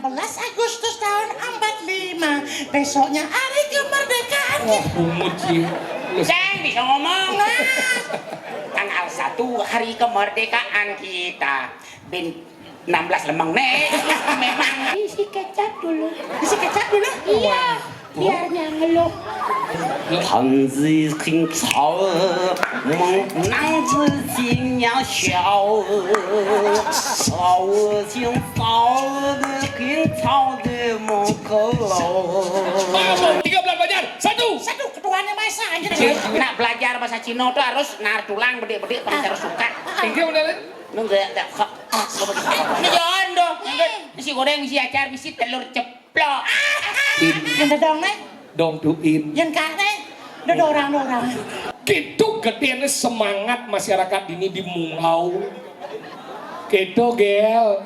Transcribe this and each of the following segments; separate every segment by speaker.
Speaker 1: 16 Agustus tahun 45. Besoknya hari kemerdekaan.
Speaker 2: Wah, muji.
Speaker 3: Ceng bisa ngomong.
Speaker 1: Nah,
Speaker 3: Tanggal 1 hari kemerdekaan kita. Bin 16 lemeng nih. Memang
Speaker 1: isi kecap dulu. Isi kecap dulu? Iya. Biarnya ngeluh.
Speaker 3: 藤子青草儿，男子尽要笑儿，草儿青草的青草的门口。
Speaker 2: 13 belajar. Satu.
Speaker 1: Satu ketuanya masa aja.
Speaker 3: Nak belajar bahasa Cina tuh harus nar tulang bedik-bedik paling harus suka.
Speaker 2: Tinggi udah le.
Speaker 3: Nggak ada kok. Jangan dong. Nasi goreng, nasi acar, nasi telur ceplok.
Speaker 1: Yang dodong nih,
Speaker 2: Dong tuin.
Speaker 1: yang kak nih, dodorang-dorang.
Speaker 2: Gitu gedeannya semangat masyarakat ini di Mungau. Gitu gel.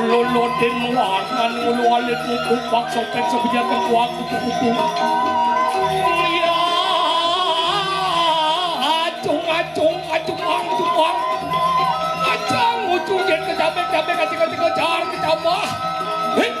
Speaker 2: Lolotin muangan ngulualit mukupak sopek sebejakan kuak kupu-kupu. Ya, acung acang ujung jen kecapek kacing kejar kecapah. Hei.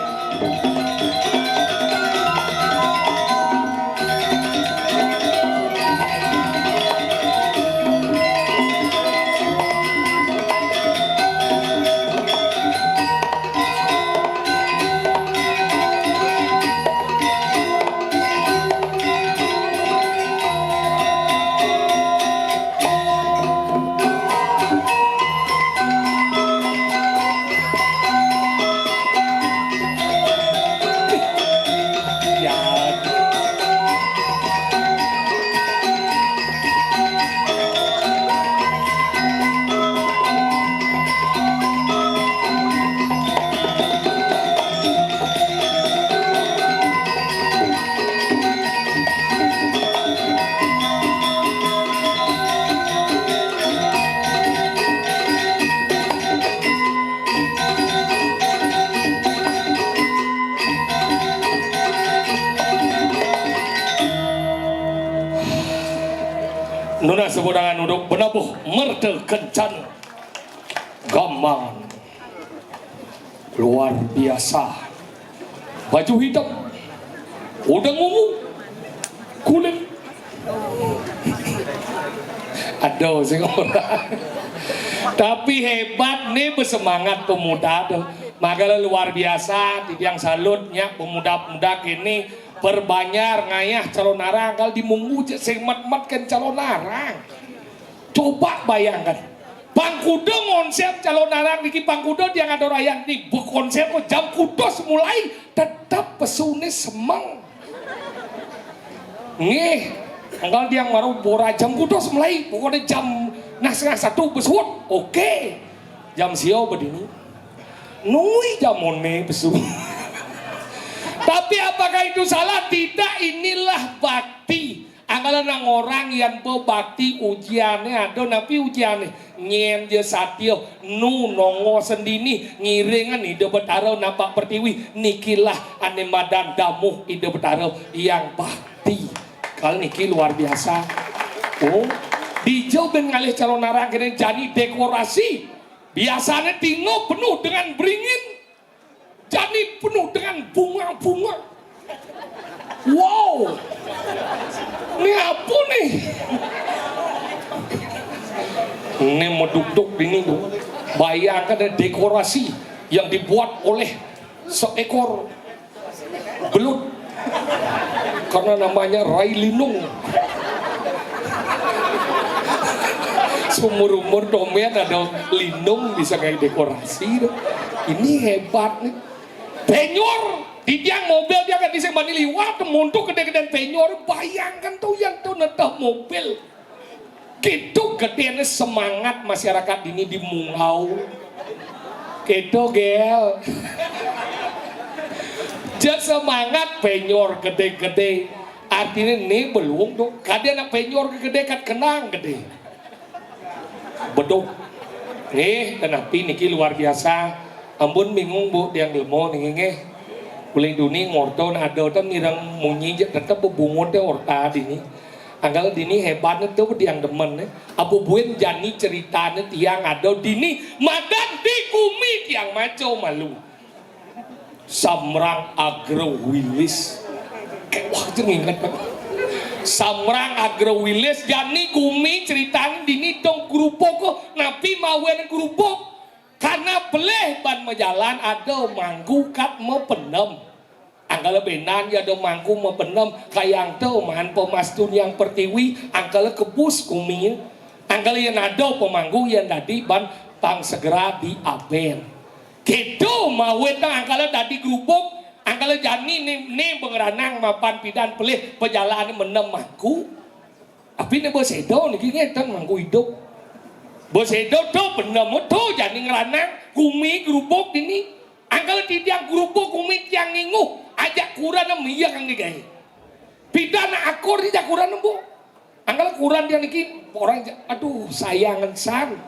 Speaker 2: Nuna sebudangan uduk benabuh merde kencan gaman luar biasa, baju hitam udang ungu kulit aduh sih tapi hebat nih bersemangat pemuda tuh makanya luar biasa tiang salutnya pemuda-pemuda kini berbanyar ngayah calon narang kalau dimunggu semat-mat kan calon narang. Coba bayangkan Bangkudo konsep calon narang niki Bangkudo dia ngado rayang nih konsep jam kudo semulai tetap pesune semang nih kalau dia ngaruh bora jam kudo semulai pokoknya jam setengah 1 besut oke jam sio begini nui jamone besu. Tapi apakah itu salah? Tidak, inilah bakti. Anggalan orang yang berbakti ujiannya ada napi ujiannya nyen je satyo nu nongo sendini ngiringan ide betaro nampak pertiwi nikilah ane madan damuh ide betaro yang bakti. Kali niki luar biasa. Oh, dijauh ben ngalih calon narang kene jadi dekorasi. Biasanya tinggal penuh dengan beringin. Jadi penuh dengan bunga-bunga. Wow, ini apa nih? Ini mau duduk ini tuh. Bayangkan ada dekorasi yang dibuat oleh seekor belut. Karena namanya Rai Linung. Sumur-umur domen ada lindung bisa kayak dekorasi. Ini hebat nih. Penyor di tiang mobil dia kan bisa mani liwat muntuk gede-gedean penyor. Bayangkan tuh yang tuh nedah mobil. Gitu gedeannya semangat masyarakat ini di Mungau. Gitu gel. Jadi semangat penyor gede-gede. Artinya ini belum tuh. Kadang anak penyor gede kan kenang gede. Beduk. Nih, kenapa niki luar biasa. Ampun bingung bu, yang ilmu nih nge. Boleh dunia ngorto ada tuh mirang munyi tetap bubungut deh orta dini. Anggal dini hebatnya tuh yang demen nih. Abu buin jani ceritanya tiang ada dini madan di kumi tiang maco malu. Samrang Agrowilis. Wah ingat kan. Samrang Agrowilis jani kumi ceritanya dini dong kerupuk kok napi mawen kerupuk. Karena beleh ban majalan ada manggu kat mau penem. Angkala benan ya ada manggu mau penem kayang tuh man pemastun yang pertiwi angkala kebus kumin. Angkala yang ada pemanggu yang tadi ban tang segera di aben. Gitu mawen tang angkala tadi kerupuk. Angkala jani nih pengeranang mapan pidan pelih perjalanan menem manggu. Tapi nih bosedo nih ngetan manggu hidup. Bosedo tuh bener tuh jadi ngeranang kumi kerupuk ini. Angkala tiang kerupuk kumi tiang nginguh ajak kuran iya kang digawe. Pidana akor dijak kuran bu. Angkala kuran dia niki orang aduh sayangan san.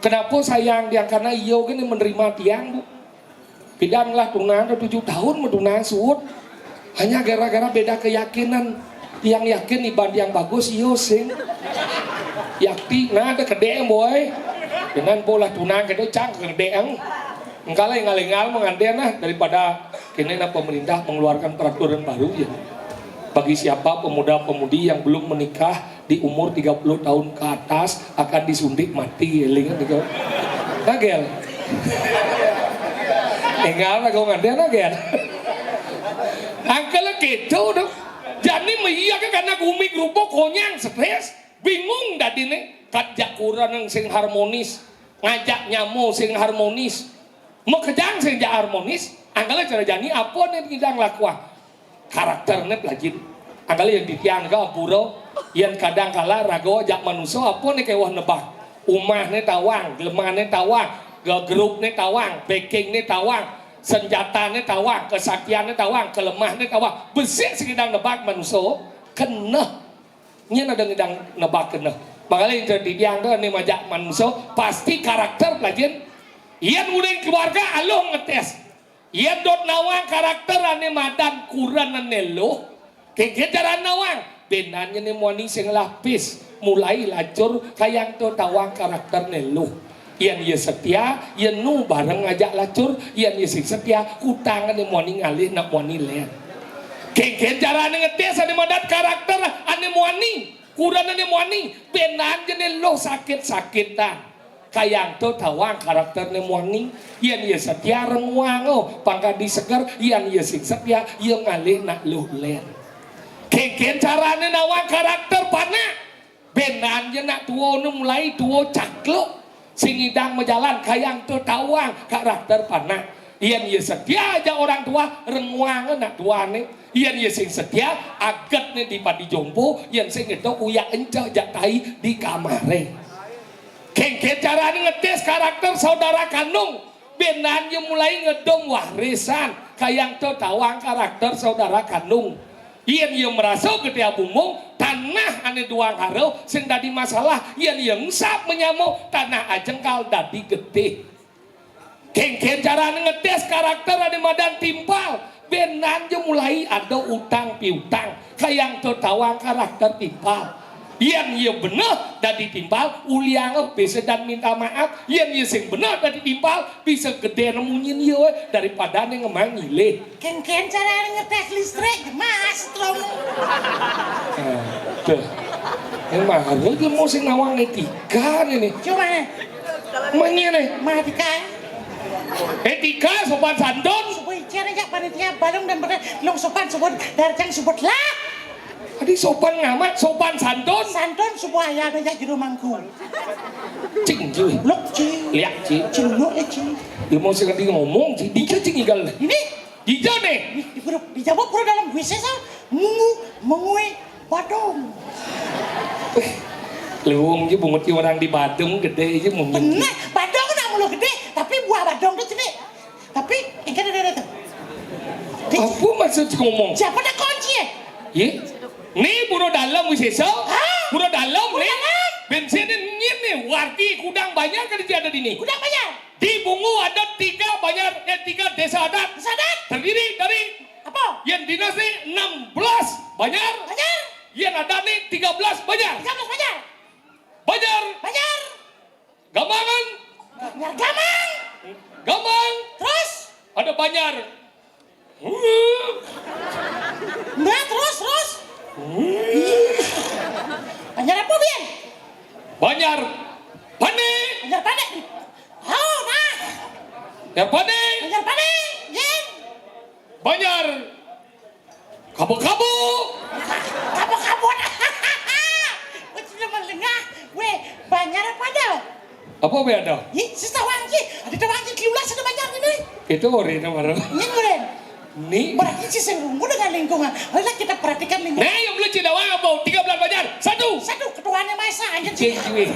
Speaker 2: Kenapa sayang dia karena iyo gini menerima tiang bu. Pidan lah tunang 7 tahun mentunang suut. Hanya gara-gara beda keyakinan. Yang yakin ibadah yang bagus iyo sing. Yakti nah ada kedeeng boy. Dengan bola tunang gede cang kedeeng. Engkala yang ngalengal mengandian nah daripada kini pemerintah mengeluarkan peraturan baru ya. Bagi siapa pemuda-pemudi yang belum menikah di umur 30 tahun ke atas akan disuntik mati. Lingan nih Nagel. Enggak lah kau ngandian Nagel. Angkala gitu dong. Jadi iya karena gumi kerupuk konyang stres. Bingung tadi nih kajak kuran yang sing harmonis ngajak nyamu sing harmonis mau kejang sing jak harmonis angkala cara jani apa nih kita ngelakuan karakternya pelajin angkala yang ditiang ke apuro yang kadang kala rago jak manusia apa nih kewah nebak umah nih tawang lemah nih tawang grup nih tawang backing nih tawang senjata nih tawang kesaktian nih tawang kelemah nih tawang besi sekidang nebak manusia kena nya ada ngedang nebak kena. Makanya yang jadi diangkat nih majak manusia pasti karakter pelajaran. Iyan mulai keluarga aloh ngetes. Iyan dot nawang karakter ane madan kuran ane lo. Kejaran nawang benanya nih muani sing lapis mulai lacur kayang to tawang karakter ane lo. Iyan ia setia, iyan nu bareng ngajak lacur, iyan ia sing setia kutangan nih muani ngalih nak muani len. Kengken cara ngetes ane madat karakter ane muani kuran ane muani benan jene lo sakit-sakitan kayang to tawang karakter ane muani ian ia setia renguang pangkat disegar ian ia sing setia ia ngalih nak lo len kengken cara ane nawang karakter pana benan jene nak tuo nu mulai tuo caklo sing idang mejalan kayang to tawang karakter pana ian ia setia aja orang tua renguang nak tuane ian ia sing setia agat nih di padi jompo ian sing itu uyak encah jatai di kamare kengke cara ngetes karakter saudara kandung benannya mulai ngedom warisan kayang to tawang karakter saudara kandung ian ia merasa gede abumung tanah ane duang haro sing dadi masalah ian ia ngusap menyamu tanah ajengkal dadi gede kengke cara ngetes karakter ane madan timpal benannya mulai ada utang piutang kayang tertawang karakter timpal yang ia benar dan ditimpal uliang bisa dan minta maaf yang ia sing benar dan ditimpal bisa gede nemunyin ia daripada yang ngemang ngile
Speaker 1: Ken cara ngetes listrik mas strom
Speaker 2: tuh yang mahal dia mau sing nawang etika nih
Speaker 1: cuma
Speaker 2: mana nih
Speaker 1: matika
Speaker 2: etika sopan santun
Speaker 1: supaya cara jak panitia balong dan pada long sopan sebut darjang sebut lah
Speaker 2: Adi sopan ngamat, sopan santun.
Speaker 1: Santun supaya ada yang jero mangku.
Speaker 2: Cing cuy.
Speaker 1: Lok ci.
Speaker 2: Lihat ci.
Speaker 1: Cino ci.
Speaker 2: Dia mau sekali ngomong ci. Dija cing igal.
Speaker 1: Ini
Speaker 2: Dija nih.
Speaker 1: dijawab pura dalam WC sa mengui badong.
Speaker 2: Luang aja bungut orang di Badung gede aja mau.
Speaker 1: Bener, badong nak mulu gede, tapi buah badong tuh sini. Tapi engkau ada tuh.
Speaker 2: Apa maksud ngomong?
Speaker 1: Siapa dah kunci ya?
Speaker 2: Ye? Nih buru dalam wisesa?
Speaker 1: Hah?
Speaker 2: Buru dalam
Speaker 1: Buru
Speaker 2: nih?
Speaker 1: dalam.
Speaker 2: Bensinnya nyir nih, warti kudang banyak kerja ada di sini.
Speaker 1: Udah bayar.
Speaker 2: Di Bungu ada 3 desa adat.
Speaker 1: Sadar?
Speaker 2: Terdiri dari
Speaker 1: Apa?
Speaker 2: yang dinas nih 16 banyak.
Speaker 1: Bayar.
Speaker 2: Yang ada nih 13 banyak.
Speaker 1: 13 bayar.
Speaker 2: Banyak.
Speaker 1: Bayar.
Speaker 2: Gambangan.
Speaker 1: Bayar gamang.
Speaker 2: Gambang.
Speaker 1: Terus?
Speaker 2: Ada banyak.
Speaker 1: Nah, terus. Bayar apa, Bian?
Speaker 2: Banyak. Pane.
Speaker 1: Bayar pandai. Oh, nah.
Speaker 2: Yang pane.
Speaker 1: Bayar pandai. Yen.
Speaker 2: Banyak. Kabu-kabu.
Speaker 1: Kabut. Weh, sudah melengah. Weh, bayar apa dah?
Speaker 2: Apa beda?
Speaker 1: Ih, sisa wangki. Ada wangki kiulas ada banyak ini.
Speaker 2: Itu ori namanya.
Speaker 1: Ini keren.
Speaker 2: Nih.
Speaker 1: Berarti si serunggu dengan lingkungan. Ayolah kita perhatikan lingkungan.
Speaker 2: Nah, yang belum cina wang apa? 13 banyak. Satu.
Speaker 1: Ketuanya Maesa aja sih.
Speaker 2: Cewek.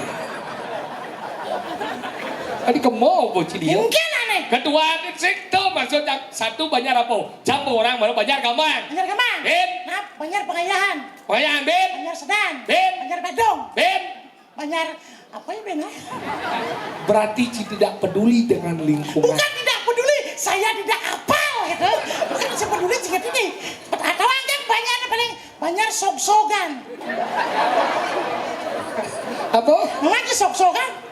Speaker 2: Adi kemau bocil dia.
Speaker 1: Mungkin aneh.
Speaker 2: Kedua itu maksudnya satu banyak apa? Campur orang baru banyak gampang.
Speaker 1: Banyak kemang.
Speaker 2: Ben.
Speaker 1: Nah, banyak pengayahan.
Speaker 2: Banyak Ben.
Speaker 1: Banyak sedan.
Speaker 2: Ben.
Speaker 1: Banyak badong.
Speaker 2: Ben.
Speaker 1: Banyak apa ya Ben?
Speaker 2: Berarti tidak peduli dengan lingkungan.
Speaker 1: Bukan tidak peduli, saya tidak apal gitu. Bukan saya peduli jika ini. Atau aja banyak paling banyak sok-sokan.
Speaker 2: Apa?
Speaker 1: Memang sok-sokan.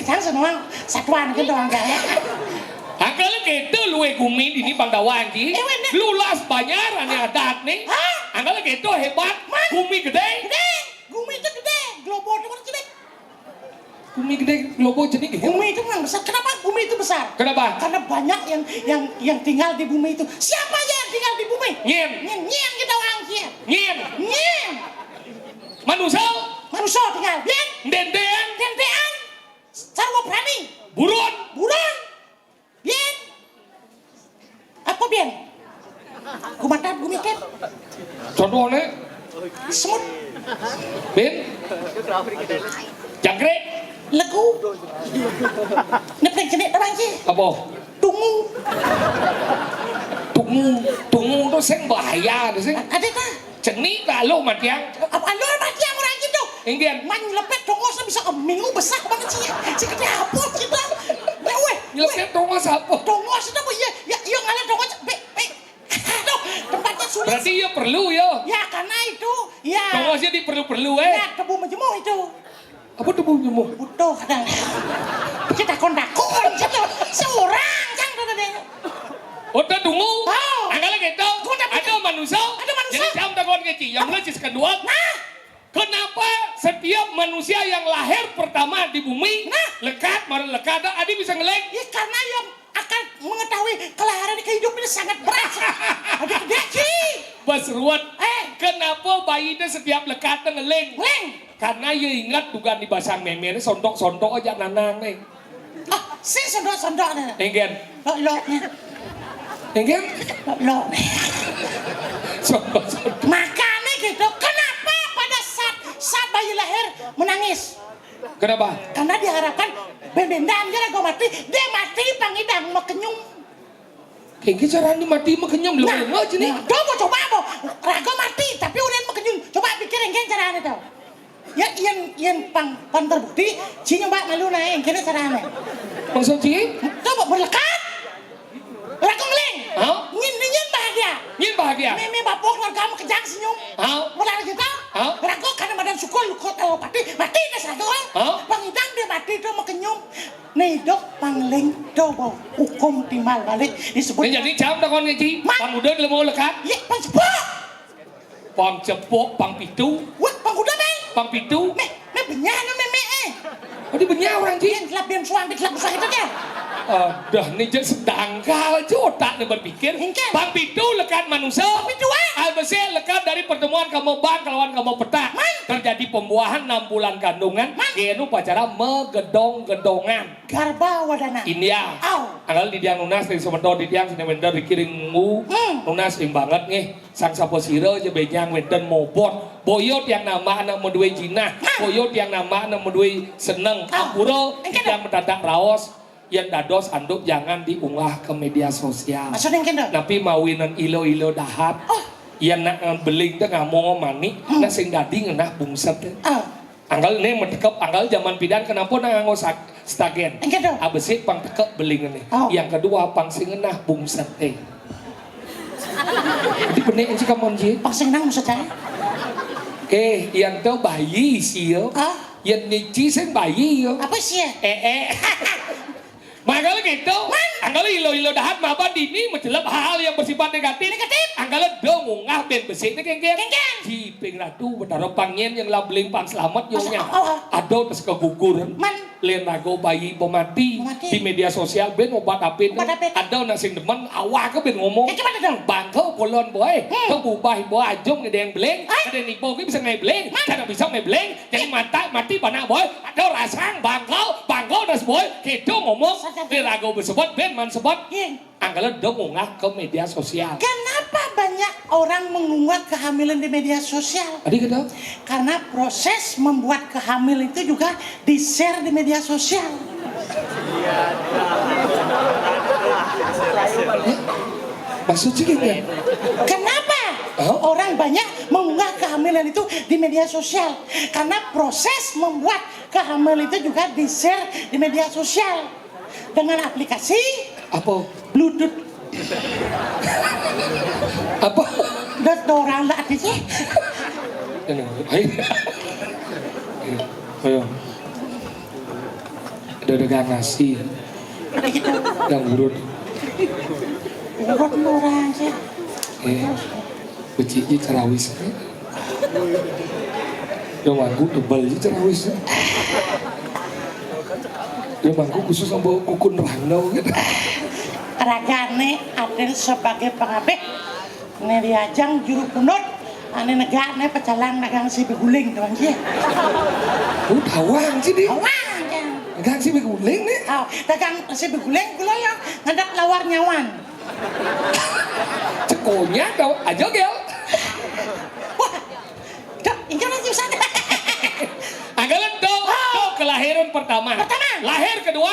Speaker 1: Kadang senang satuan gitu enggak ya.
Speaker 2: Angkal gitu luwe gumi ini Bangdawan ji.
Speaker 1: Weh,
Speaker 2: Lulas banyak ane adat nih.
Speaker 1: Hah?
Speaker 2: Angkal gitu hebat. Gumi gede.
Speaker 1: Gede. Gumi itu gede. Globo itu mana gede?
Speaker 2: Gumi gede logo jadi gitu.
Speaker 1: Bumi itu memang besar. Kenapa bumi itu besar?
Speaker 2: Kenapa?
Speaker 1: Karena banyak yang tinggal di bumi itu. Siapa aja yang tinggal di bumi?
Speaker 2: Nyen.
Speaker 1: Nyen kita orang kia.
Speaker 2: Nyen.
Speaker 1: Nyen.
Speaker 2: Manusia.
Speaker 1: Manusia tinggal. Nyen.
Speaker 2: Dendean.
Speaker 1: Tentean. Sarwa berani.
Speaker 2: Buron.
Speaker 1: Buron. Nyen. Apa Bian? Kumatan bumi kan?
Speaker 2: Contohnya.
Speaker 1: Semut.
Speaker 2: Ben. Jangkrik.
Speaker 1: Legu. Nepeng jenik orang sih.
Speaker 2: Apa?
Speaker 1: Tungu.
Speaker 2: Tungu itu sing bahaya tuh sing.
Speaker 1: Ada tak?
Speaker 2: Cenik lalu matiang.
Speaker 1: Apa lu mati yang orang gitu?
Speaker 2: Ingin.
Speaker 1: Man lepet dongos bisa minggu besar banget sih. Si gede apa kita? Ya weh.
Speaker 2: Nyelesai dongos apa?
Speaker 1: Dongos itu apa ya? Ya ngalah dongos. Aduh, tempatnya sulit.
Speaker 2: Berarti ya perlu ya.
Speaker 1: Ya karena itu. Ya.
Speaker 2: Dongosnya diperlu-perlu
Speaker 1: Ya tebu menjemur itu.
Speaker 2: Apa tuh bumbu?
Speaker 1: Butuh kadang. Kita kondakon gitu. Seorang kan tadi.
Speaker 2: Udah dungu.
Speaker 1: Oh.
Speaker 2: Angkala gitu. Ada manusia.
Speaker 1: Ada manusia.
Speaker 2: Jadi jam takon kecil. Yang mulai kedua.
Speaker 1: Nah.
Speaker 2: Kenapa setiap manusia yang lahir pertama di bumi lekat, baru lekat, Adi bisa ngelek?
Speaker 1: Ya karena yang akan mengetahui kelahiran kehidupan ini sangat berat. Ada gede.
Speaker 2: Bas ruwet. Kenapa bayi itu setiap lekat ngeleng?
Speaker 1: Leng.
Speaker 2: Karena ya ingat bukan di basang memer, sondok-sondok aja nanang nih.
Speaker 1: Ah, si sondok-sondok nih.
Speaker 2: Enggen.
Speaker 1: Lok-loknya.
Speaker 2: Enggen?
Speaker 1: Lok-lok.
Speaker 2: Sondok-sondok.
Speaker 1: Makanya gitu. Kenapa pada saat bayi lahir menangis?
Speaker 2: Kenapa?
Speaker 1: Karena diharapkan bendendang dia rago mati, dia mati pangidang makenyum.
Speaker 2: Kayak caranya mati makenyum belum aja nih.
Speaker 1: Coba rago mati tapi udah makenyum. Coba pikir yang caranya tau. Ya yang pang terbukti, si nyoba malu naik yang kira caranya.
Speaker 2: Maksud sih?
Speaker 1: Coba berlekat. Rago ngeling.
Speaker 2: Hah?
Speaker 1: Nyin bahagia.
Speaker 2: Nyin bahagia.
Speaker 1: Mimi bapok keluarga kamu kejang senyum.
Speaker 2: Hah?
Speaker 1: Mulai kita.
Speaker 2: Hah?
Speaker 1: Rago karena badan syukur lukut mati des rago.
Speaker 2: Hah?
Speaker 1: Pangidang dia mati itu makenyum. Nih dok pangling coba hukum timbal balik disebut.
Speaker 2: Ini jadi jam takon ngaji. Pang udah mau lekat.
Speaker 1: Iya pang cepok.
Speaker 2: Pang cepok, pang pitu.
Speaker 1: Wah pang kuda bang.
Speaker 2: Pang pitu.
Speaker 1: Meh benyana meme
Speaker 2: Oh di banyak orang ji.
Speaker 1: Yang gelap yang suang gelap besar itu dia.
Speaker 2: Dah nih jadi sedangkal aja otak nih berpikir.
Speaker 1: Engke.
Speaker 2: Pang pitu lekat manusia.
Speaker 1: Pang pitu,
Speaker 2: Albesi lekat dari pertemuan kamu bang kelawan kamu peta. Terjadi pembuahan 6 bulan kandungan. Genu pacara megedong-gedongan.
Speaker 1: Garba wadana.
Speaker 2: India.
Speaker 1: Au.
Speaker 2: Anggal di diang nunas dari sementara di diang sini wender dikiring nunas ing banget nih. Sang saposiro aja benyang wender mobot. Boyot yang nama anak medue jina. Boyot yang nama anak medue seneng. Ampuro yang mendadak raos. Yang dados anduk jangan diunggah ke media sosial.
Speaker 1: Maksudnya kendo?
Speaker 2: Tapi mawinan ilo-ilo dahat. Yang nak beling teh ngomong mani. Nah sing dadi ngenah bungset. Anggal ini mentekep, anggal zaman pidan kenapa nganggo stagen. Abesi pang tekep beling ini. Yang kedua pang sing ngenah bungset teh. Jadi bener sih kamu ji.
Speaker 1: Pang sing nang maksudnya?
Speaker 2: Yang tuh bayi sih yo. Yang nici sing bayi yo.
Speaker 1: Apa sih ya?
Speaker 2: Makanya gitu, anggalah ilo-ilo dahat maba dini menjelap hal yang bersifat negatif. Anggalah dong ngungah ben besi ini kengken. Di pengratu berdarah pangien yang labeling pang selamat yonya. Ado terus keguguran. Lain rago bayi pemati di media sosial ben obat apit. Ado nasi demen awak ke ben ngomong. Bangkau kolon boy, kau bubah boy ajung ada yang beleng, ada nipo bisa ngai beleng, karena bisa ngai beleng. Jadi mati mana boy, ado rasang bangkau das boy, gitu ngomong. Di rago bersebut ben man sebut. Anggalah dong ngungah ke media sosial.
Speaker 1: Kenapa banyak orang mengunggah kehamilan di media sosial?
Speaker 2: Tadi kata?
Speaker 1: Karena proses membuat kehamilan itu juga di-share di media sosial.
Speaker 2: Maksudnya gitu ya?
Speaker 1: Kenapa orang banyak mengunggah kehamilan itu di media sosial? Karena proses membuat kehamilan itu juga di-share di media sosial. Dengan aplikasi
Speaker 2: apa?
Speaker 1: Bluetooth.
Speaker 2: Apa?
Speaker 1: Orang lah sih.
Speaker 2: Ayo. Ada dagang nasi. Yang urut.
Speaker 1: Urut orang sih.
Speaker 2: Beci cerawis. Yang manggu tebal cerawis. Yang manggu khusus sama kukun rangau gitu.
Speaker 1: Ragane Aden sebagai pengabek Neriajang juru kunut ane negane pecalang nagang si beguling doang sih.
Speaker 2: Tawang sih dia.
Speaker 1: Tawang kan.
Speaker 2: Nagang si beguling nih.
Speaker 1: Dagang si beguling kula ya ngadak lawar nyawan.
Speaker 2: Cekonya kau aja gel.
Speaker 1: Wah. Dok, ini kan aja sana.
Speaker 2: Anggalan do kelahiran pertama. Lahir kedua.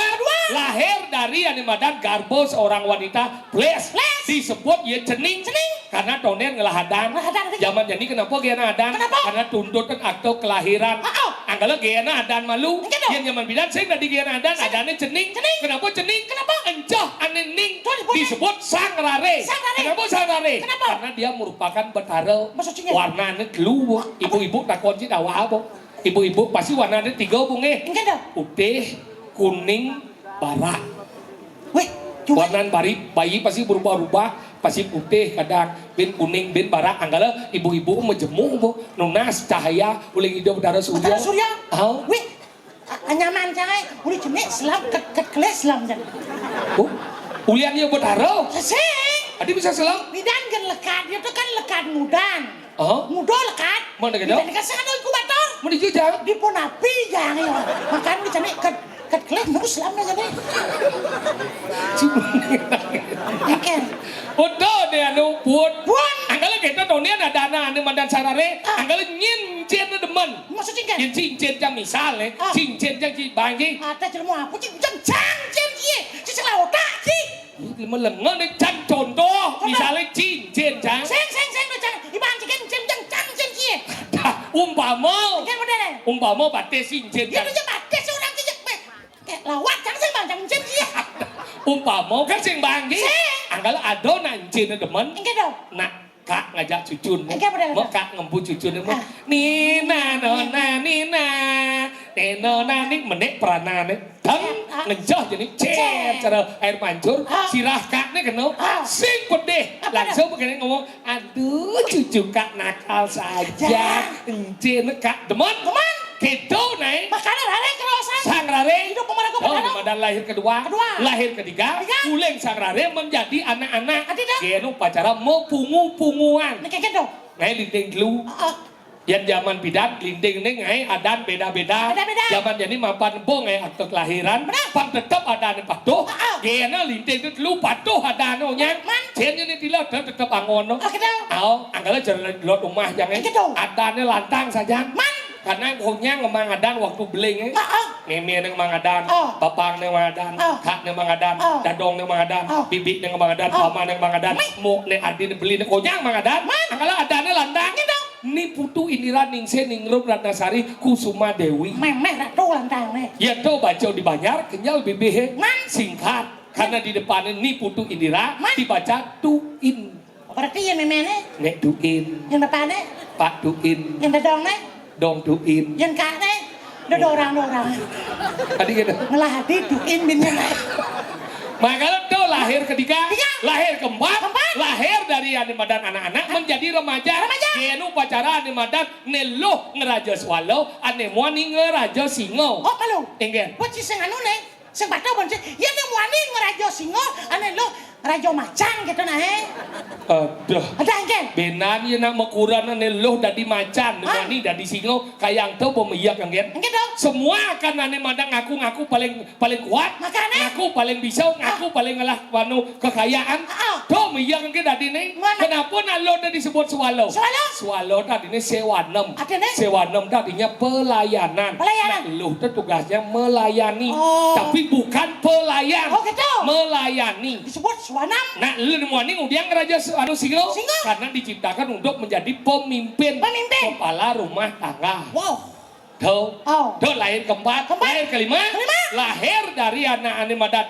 Speaker 2: Lahir dari animadan garbo seorang wanita bles disebut ya cening karena toner ngelahadan. Zaman jadi kenapa gena adan? Karena tuntutan akte kelahiran. Anggalan gena adan malu. Yang zaman bidan saya dari gena adan adannya cening. Kenapa cening? Kenapa encah anening disebut sang rare. Kenapa sang rare? Karena dia merupakan betara warnanya glue. Ibu-ibu tak kunci dawa apa? Ibu-ibu pasti warnanya 3 bunga. Putih, kuning, bara. Warna bayi pasti berubah-ubah, pasti putih kadang, ben kuning, ben bara. Anggala ibu-ibu menjemuk bu, nunas cahaya, uling hidup darah surya.
Speaker 1: Wih, nyaman cahaya, udah jenik selam, keles selam jan.
Speaker 2: Ulian dia berdarah.
Speaker 1: Sesek.
Speaker 2: Adi bisa selam?
Speaker 1: Bidan kan lekat, dia tuh kan lekat mudan. Muda lekat.
Speaker 2: Mana gitu?
Speaker 1: Bidan kan sana inkubator.
Speaker 2: Mana jujang?
Speaker 1: Di pon api jangan ya. Makan di sana keles nunggu selamnya jadi. Ikan.
Speaker 2: Udah deh anu pun. Anggala kita tahunnya ada dana anu mandan sarare. Anggala nyincin demen.
Speaker 1: Maksudnya kan?
Speaker 2: Nyincin jam misal cincin jam bangi.
Speaker 1: Ada jelmu apa cincin cincin sih. Cincin otak sih.
Speaker 2: Melengan nih can contoh misalnya cincin jang.
Speaker 1: Seng dong ibahan cincin cincin sih.
Speaker 2: Umpama bates cincin
Speaker 1: Dia
Speaker 2: jang.
Speaker 1: tuh bates orang cincin. Kayak lawat jangan sih bang cincin sih.
Speaker 2: Umpama kan sing bangi. Anggala ado nancin demen.
Speaker 1: Enggak dong.
Speaker 2: Nak kak ngajak cucun.
Speaker 1: Mau
Speaker 2: kak ngembu cucun emang. Nina nona nina. Nona nih menek peranane. Dang ngejah jadi cara air mancur. Sirah kak nih kena. Sing pedih. Langsung begini ngomong. Aduh cucu kak nakal saja. Encin kak demen. Gitu nih.
Speaker 1: Makanya rare kerosan.
Speaker 2: Sang rare.
Speaker 1: Hidup kemana gue
Speaker 2: Oh, dan lahir kedua, lahir ketiga, uleng sang rare menjadi anak-anak. Geno pacara mau pungu-punguan.
Speaker 1: Nek kek dong.
Speaker 2: Ngai lindeng dulu. Yang zaman bidan lindeng neng ngai adan beda-beda. Zaman jadi mapan bo ngai akte kelahiran. Pan tetap adan patuh. Geno lindeng itu dulu patuh adan nya. Jen ini tidak tetap angon. Anggala jalan lot rumah jangan. Adannya lantang saja. Karena kunyang ngemangadan waktu beling Mimi neng mangadan, papang neng mangadan, kak neng mangadan, dadong neng mangadan, bibi neng mangadan, mama neng mangadan, muk neng adi neng beli neng kunyang mangadan. Angkala adane landang. Ni putu Indira Ningsih Ningrum Ratnasari Kusuma Dewi.
Speaker 1: Memeh ratu lantang nih.
Speaker 2: Ya tuh baca di Banjar kenyal bibi singkat. Karena di depannya ni putu Indira dibaca Tuin.
Speaker 1: Berarti yang memeh nih?
Speaker 2: Nek Tuin.
Speaker 1: Yang depannya?
Speaker 2: Pak Tuin.
Speaker 1: Yang dadong nih?
Speaker 2: Dong Tuin.
Speaker 1: Yang kak nih? Udah orang-orang.
Speaker 2: Tadi gitu.
Speaker 1: Ngelah hati Tuin binnya nih.
Speaker 2: Makanya tuh lahir ketiga, lahir keempat, lahir dari animadan anak-anak menjadi remaja. Genu pacara animadan neluh ngeraja swallow, anemwani ngeraja singo.
Speaker 1: Oh kalau?
Speaker 2: Enggak.
Speaker 1: Buat si sing anu nih, sing batal bonci. Ya nemwani ngeraja singo, ane lo ngeraja macang gitu nah.
Speaker 2: Aduh.
Speaker 1: Ada enggak?
Speaker 2: Benar ya nak mekuran neluh dadi macan, nemwani dadi singo, kayang tuh pemiyak enggak?
Speaker 1: Enggak dong.
Speaker 2: Semua kan animadan ngaku paling kuat.
Speaker 1: Makanya?
Speaker 2: Ngaku paling bisa, ngaku paling ngalah wanu kekayaan. Tuh miyak enggak dadi nih. Kenapa nalo tadi disebut swallow? Swallow tadinya sewanem. Sewanem tadinya pelayanan. Nah, lu tuh tugasnya melayani. Tapi bukan pelayan.
Speaker 1: Oh gitu.
Speaker 2: Melayani.
Speaker 1: Disebut swanam.
Speaker 2: Nah, lu nemuanin udiang raja anu singo. Karena diciptakan untuk menjadi pemimpin. Kepala rumah tangga.
Speaker 1: Wow.
Speaker 2: Tuh, lahir keempat, lahir kelima, lahir dari anak animadan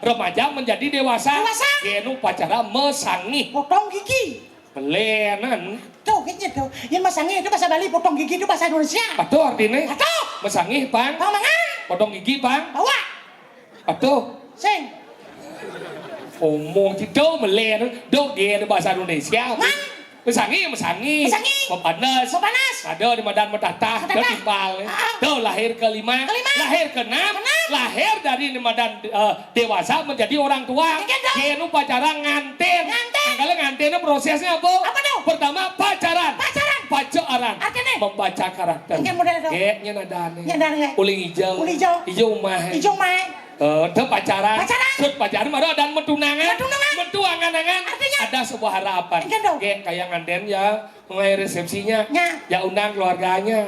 Speaker 2: remaja menjadi dewasa. Genu pacara mesangih.
Speaker 1: Potong gigi.
Speaker 2: Pelenan.
Speaker 1: Tuh, kayaknya tuh. Yang mesangih itu bahasa Bali, potong gigi itu bahasa Indonesia.
Speaker 2: Atuh artinya?
Speaker 1: Atuh.
Speaker 2: Mesangih, Bang.
Speaker 1: Pamangan.
Speaker 2: Potong gigi, Bang.
Speaker 1: Bawa.
Speaker 2: Atuh.
Speaker 1: Sing.
Speaker 2: Omong itu melen, do dia bahasa Indonesia. Mesangih. Mepanas. Ada di madan metata, do timbal. Do lahir kelima, lahir keenam, lahir dari di madan dewasa menjadi orang tua. Genu pacaran nganten. Kalau ngantennya prosesnya apa? Pertama pacaran. Pacaran. Membaca karakter. Kayaknya nadane. Uling hijau. Hijau mah. Itu pacaran. Terus pacaran baru ada mentunangan. Mentuangan-angan. Ada sebuah harapan. Kayak nganten ya, mulai resepsinya. Ya undang keluarganya.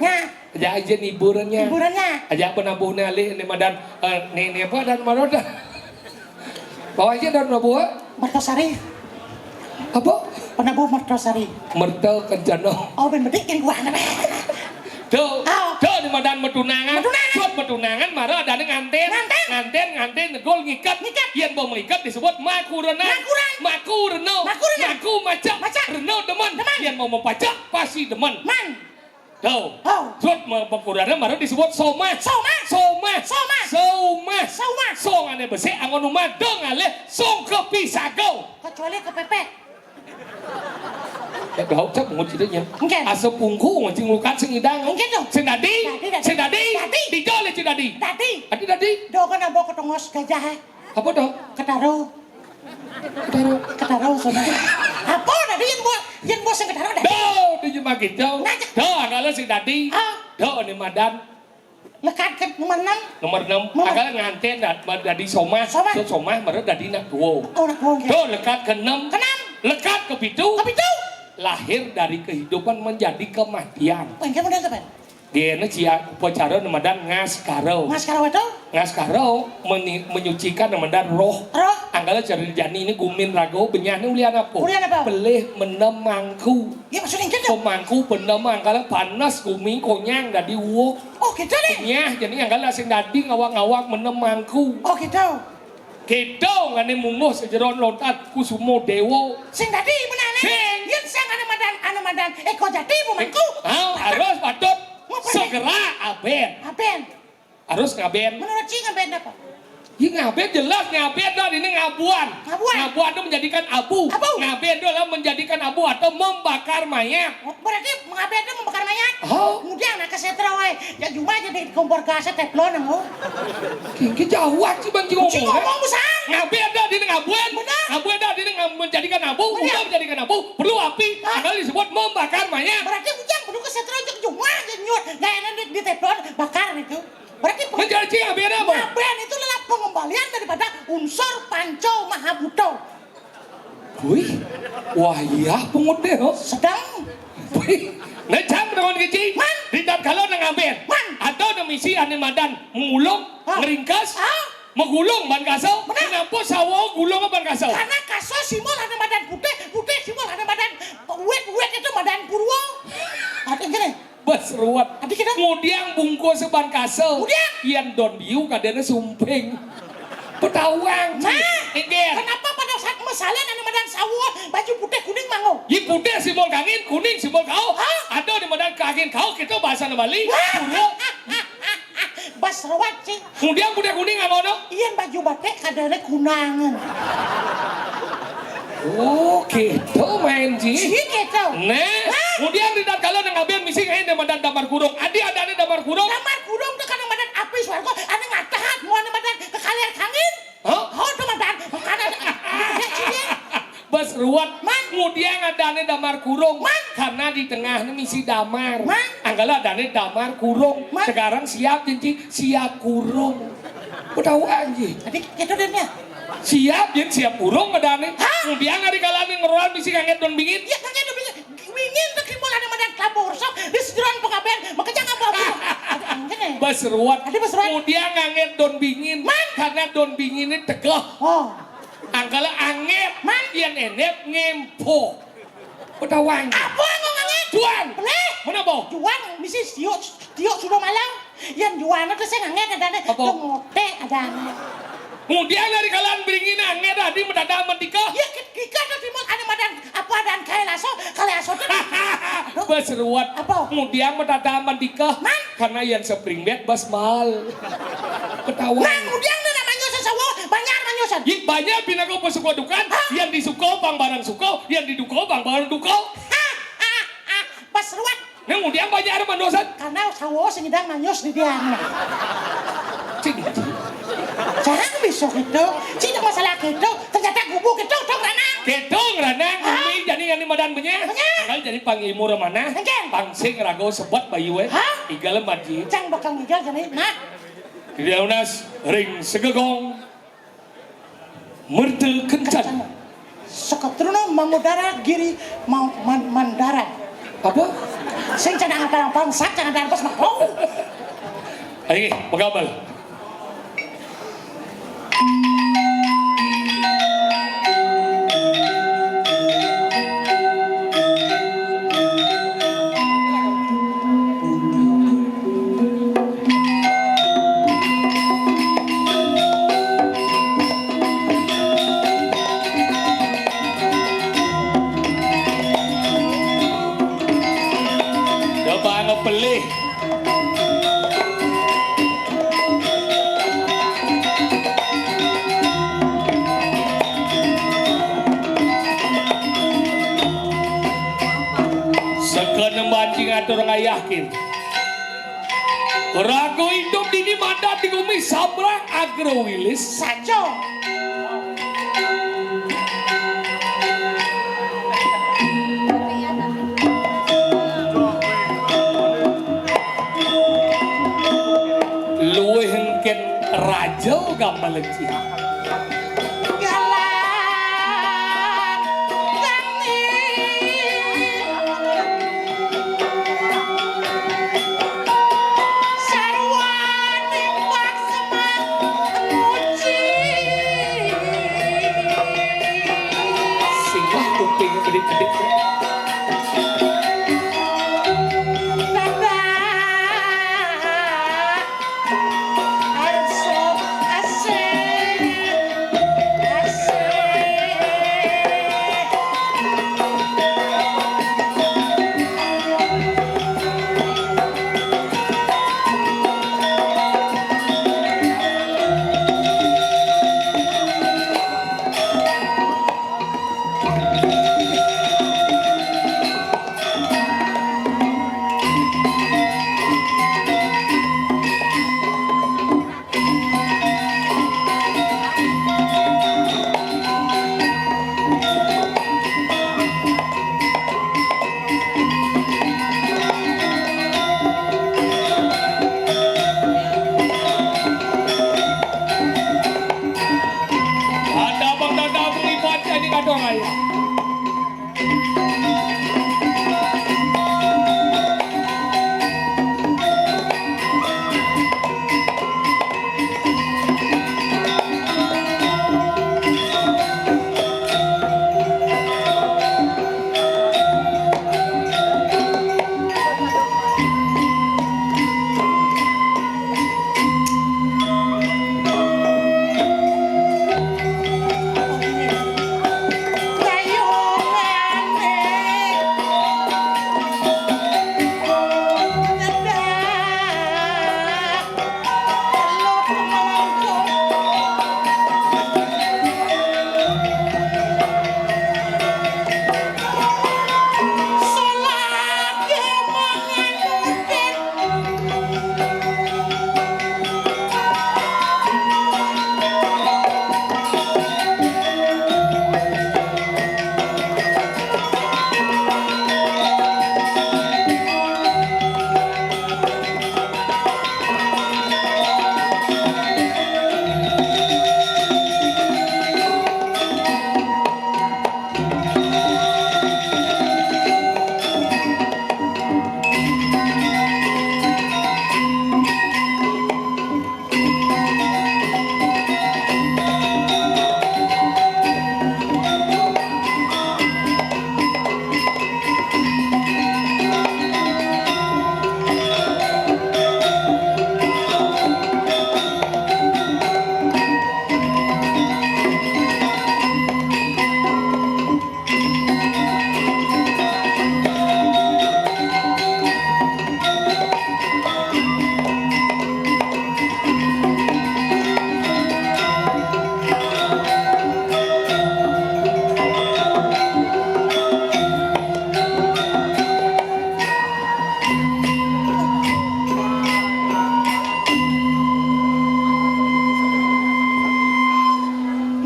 Speaker 2: Ya izin hiburannya. Aja penabuh nali ini madan ini apa dan maroda. Bawa aja dan nabuh.
Speaker 1: Mertosari.
Speaker 2: Apa?
Speaker 1: Penabuh Mertosari.
Speaker 2: Mertel kencana.
Speaker 1: Oh ben bedik yang gua ana.
Speaker 2: Tuh di madan mentunangan. Suat mentunangan marah ada nganten. Gol ngikat. Yang mau mengikat disebut makurena. Maku macak. Reno demen. Yang mau mempacak pasti demen. Tuh. Suat makurena marah disebut soma. Song ane besi angon umah dong ale song kepisagau.
Speaker 1: Kecuali kepepet.
Speaker 2: Gak cak ngut cidanya. Asa pungku ngacing lukat sing idang. Sing dadi. Dijole sing dadi. Dadi.
Speaker 1: Do kan abo ketongos gajah.
Speaker 2: Apa dong?
Speaker 1: Ketaro saudara. Apa tadi yang bos yang ketaro dah.
Speaker 2: Do di jema gitu. Do kalau sing dadi. Do ni madan.
Speaker 1: Lekat ke nomor 6.
Speaker 2: Nomor 6. Agak nganten dadi somah. Somah marah dadi nak duo. Do lekat ke 6. Lekat ke 7. Lahir dari kehidupan menjadi kematian.
Speaker 1: Kamu udah apa?
Speaker 2: Dia cia pacara namadan ngaskaro. Ngaskaro menyucikan namadan roh. Anggala cari jani ini gumin rago benyane ulian apa? Pelih menemangku.
Speaker 1: Ya maksudnya gitu.
Speaker 2: Pemangku benem anggala panas gumi konyang dadi uwo.
Speaker 1: Oh gitu deh.
Speaker 2: Nyah jadi anggala sing dadi ngawak-ngawak menemangku.
Speaker 1: Oh gitu.
Speaker 2: Gitu ngane munguh sejeron lontat kusumo dewo.
Speaker 1: Sing dadi menane. Yen sang anamadan eko jati pemangku.
Speaker 2: Harus patut segera aben.
Speaker 1: Aben.
Speaker 2: Harus ngaben.
Speaker 1: Menurut Cing aben apa?
Speaker 2: Ya ngaben jelas ngaben dah ini ngabuan.
Speaker 1: Ngabuan?
Speaker 2: Ngabuan itu menjadikan abu.
Speaker 1: Abu?
Speaker 2: Ngaben itu adalah menjadikan abu atau membakar mayat.
Speaker 1: Berarti mengaben itu membakar mayat?
Speaker 2: Oh.
Speaker 1: Kemudian nak kesetra wae. Ya cuma jadi kompor gas teflon ngo.
Speaker 2: Ki jawab sih bang
Speaker 1: Cing ngomong musang.
Speaker 2: Ngaben dah ini ngabuan.
Speaker 1: Benar.
Speaker 2: Ngabuan dah ini menjadikan abu.
Speaker 1: Benar.
Speaker 2: Udah menjadikan abu perlu api. Tinggal disebut membakar mayat.
Speaker 1: Berarti ujang kudu kesetra cuma nyut. Gaya di teflon bakar itu. Berarti
Speaker 2: Menjadi ngaben apa?
Speaker 1: ngaben itu adalah pengembalian daripada unsur panco mahabuto.
Speaker 2: Wih, wah iya pungut deh.
Speaker 1: Sedang
Speaker 2: Wih, nah jam dengan kecil.
Speaker 1: Man.
Speaker 2: Tidak kalau nang ngaben.
Speaker 1: Man.
Speaker 2: Atau misi ane madan mengulung,
Speaker 1: Ah.
Speaker 2: ngeringkas,
Speaker 1: Ah.
Speaker 2: megulung ban kasau.
Speaker 1: Benar.
Speaker 2: Kenapa sawo gulung ban kasau?
Speaker 1: karena kaso simol ada badan putih simol ada badan wet itu badan purwo. Ada gini.
Speaker 2: Bas ruwet.
Speaker 1: Adik kita
Speaker 2: Kemudian bungkus ban kasau.
Speaker 1: Kemudian?
Speaker 2: Yang don diu kadena sumping. Petawang.
Speaker 1: Nah,
Speaker 2: Engger.
Speaker 1: kenapa pada saat mesalin ada badan sawo baju putih kuning mango?
Speaker 2: Yi putih simbol kangin, kuning simbol kau.
Speaker 1: Hah?
Speaker 2: Ada di badan kangin kau kita bahasa Bali. Purwo.
Speaker 1: Bas rawat sih.
Speaker 2: Kemudian putih kuning apa no?
Speaker 1: Iyan baju batik kadang kunangan.
Speaker 2: Oh, gitu main ji.
Speaker 1: Sih gitu.
Speaker 2: Nah, kemudian di kalau nang ngaben misi kain dengan damar kurung. Adi ada nih damar kurung.
Speaker 1: Damar kurung tuh kadang badan api suarga. Ada ngatahat mau ada badan kekalian kangin.
Speaker 2: Hah?
Speaker 1: Oh, tuh badan kadang.
Speaker 2: Bas ruwet.
Speaker 1: Man.
Speaker 2: Kemudian ada nih damar kurung.
Speaker 1: Man.
Speaker 2: Karena di tengah ini misi damar.
Speaker 1: Man.
Speaker 2: Anggala ada nih damar kurung.
Speaker 1: Man.
Speaker 2: Sekarang siap jinci, siap kurung. Udah anjing.
Speaker 1: Adik gitu deh ya.
Speaker 2: Siap jin, siap kurung ada nih.
Speaker 1: Hah?
Speaker 2: Kemudian ada kalau nih ngeruan misi kangen don bingit.
Speaker 1: Ya kagak ada wingin tuh kimul ada badan kelabur sok di sejuran pengaben makanya ngapa apa.
Speaker 2: Bas ruwet.
Speaker 1: Adi bas ruwet.
Speaker 2: Kemudian ngangen don bingin.
Speaker 1: Man.
Speaker 2: Karena don bingin ini tegah.
Speaker 1: Oh.
Speaker 2: Anggala angep.
Speaker 1: Man.
Speaker 2: Yang enep ngempo. Udah wangi.
Speaker 1: Apa ngomongnya?
Speaker 2: Juan.
Speaker 1: Boleh.
Speaker 2: Mana boh?
Speaker 1: Juan misi Tio sudah malam. Yang Juan itu saya nganget ada nih.
Speaker 2: Apa?
Speaker 1: Ngote ada.
Speaker 2: Kemudian dari kalian beringin angin tadi mendadak mentika.
Speaker 1: Ya kita tuh timur ada badan apa dan kayak laso tuh.
Speaker 2: Berseruat.
Speaker 1: Apa?
Speaker 2: Kemudian mendadak mentika.
Speaker 1: Man.
Speaker 2: Karena yang spring bed bas mal. Ketawa.
Speaker 1: Nah kemudian tuh namanya sesawo banyak manyusan.
Speaker 2: Yik banyak bina kau pesuko dukan. Yang disuko bang barang suko. Yang diduko bang barang duko.
Speaker 1: Pas ruat.
Speaker 2: Nah, kemudian banyak ada mandosan.
Speaker 1: Karena sawo sengidang manyus di dia.
Speaker 2: Cing.
Speaker 1: Jangan besok itu. Cina masalah gitu. Ternyata gubuk itu dong renang.
Speaker 2: Ketong ranang ini jadi ngani madan punya.
Speaker 1: Punya.
Speaker 2: Kali jadi pangimu remana.
Speaker 1: Engken.
Speaker 2: Pangsing rago sebat bayi we.
Speaker 1: Hah?
Speaker 2: Igal maji.
Speaker 1: Cang bakal ngigal jadi. Nah.
Speaker 2: Diaunas ring segegong. Merde kencan.
Speaker 1: Sekatruno mangudara giri mau mandara.
Speaker 2: Apa?
Speaker 1: Sing cenah ngata bangsa cenah dan pas mau.
Speaker 2: Ayo, pegabal. Coba ngepelih. Sekenem mancing atur ngayakin. Rago hidup dini mandat di bumi sabrang agrowilis.
Speaker 1: Sajo.
Speaker 2: Luwe hengken raja gampang leci.
Speaker 1: Galak gani. Sarwani paksama muji.
Speaker 2: Singlah kuping kedip-kedip.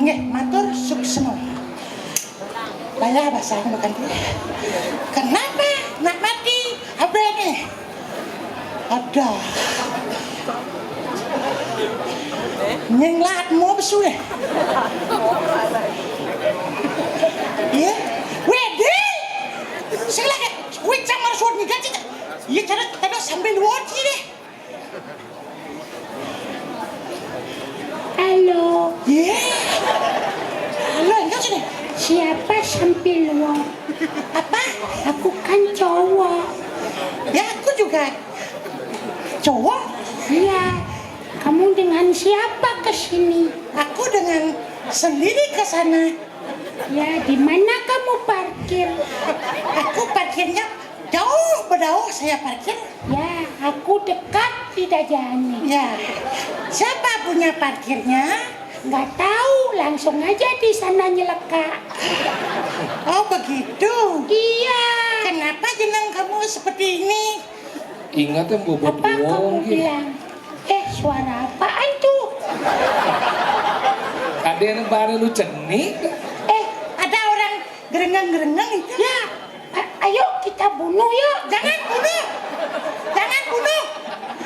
Speaker 1: Nggih, matur suksma. Saya bahasa bukan. Kenapa nak mati? Apa ini? Ada. Nyenglat mau besu deh. Iya, wedel. Saya lagi, wicang marsuat nih gaji. Iya, cara sambil wati deh.
Speaker 4: Halo,
Speaker 1: Iya. Halo, enggak sini.
Speaker 4: siapa sambil lo?
Speaker 1: Apa?
Speaker 4: Aku kan cowok.
Speaker 1: Ya aku juga cowok.
Speaker 4: Iya, kamu dengan siapa kesini?
Speaker 1: Aku dengan sendiri ke sana.
Speaker 4: Ya, di mana kamu parkir?
Speaker 1: Aku parkirnya jauh saya parkir.
Speaker 4: Ya, aku dekat tidak jane.
Speaker 1: Ya, siapa punya parkirnya?
Speaker 4: Nggak tahu, langsung aja di sana nyeleka.
Speaker 1: Oh begitu.
Speaker 4: Iya.
Speaker 1: Kenapa jenang kamu seperti ini?
Speaker 2: Ingat yang bobot
Speaker 4: Apa kamu
Speaker 2: wong gitu.
Speaker 4: bilang? Suara apaan tuh?
Speaker 2: Ada yang baru lu cenik.
Speaker 1: Ada orang gerengang itu.
Speaker 4: Ya, ayo kita bunuh yuk.
Speaker 1: Jangan bunuh. Jangan bunuh.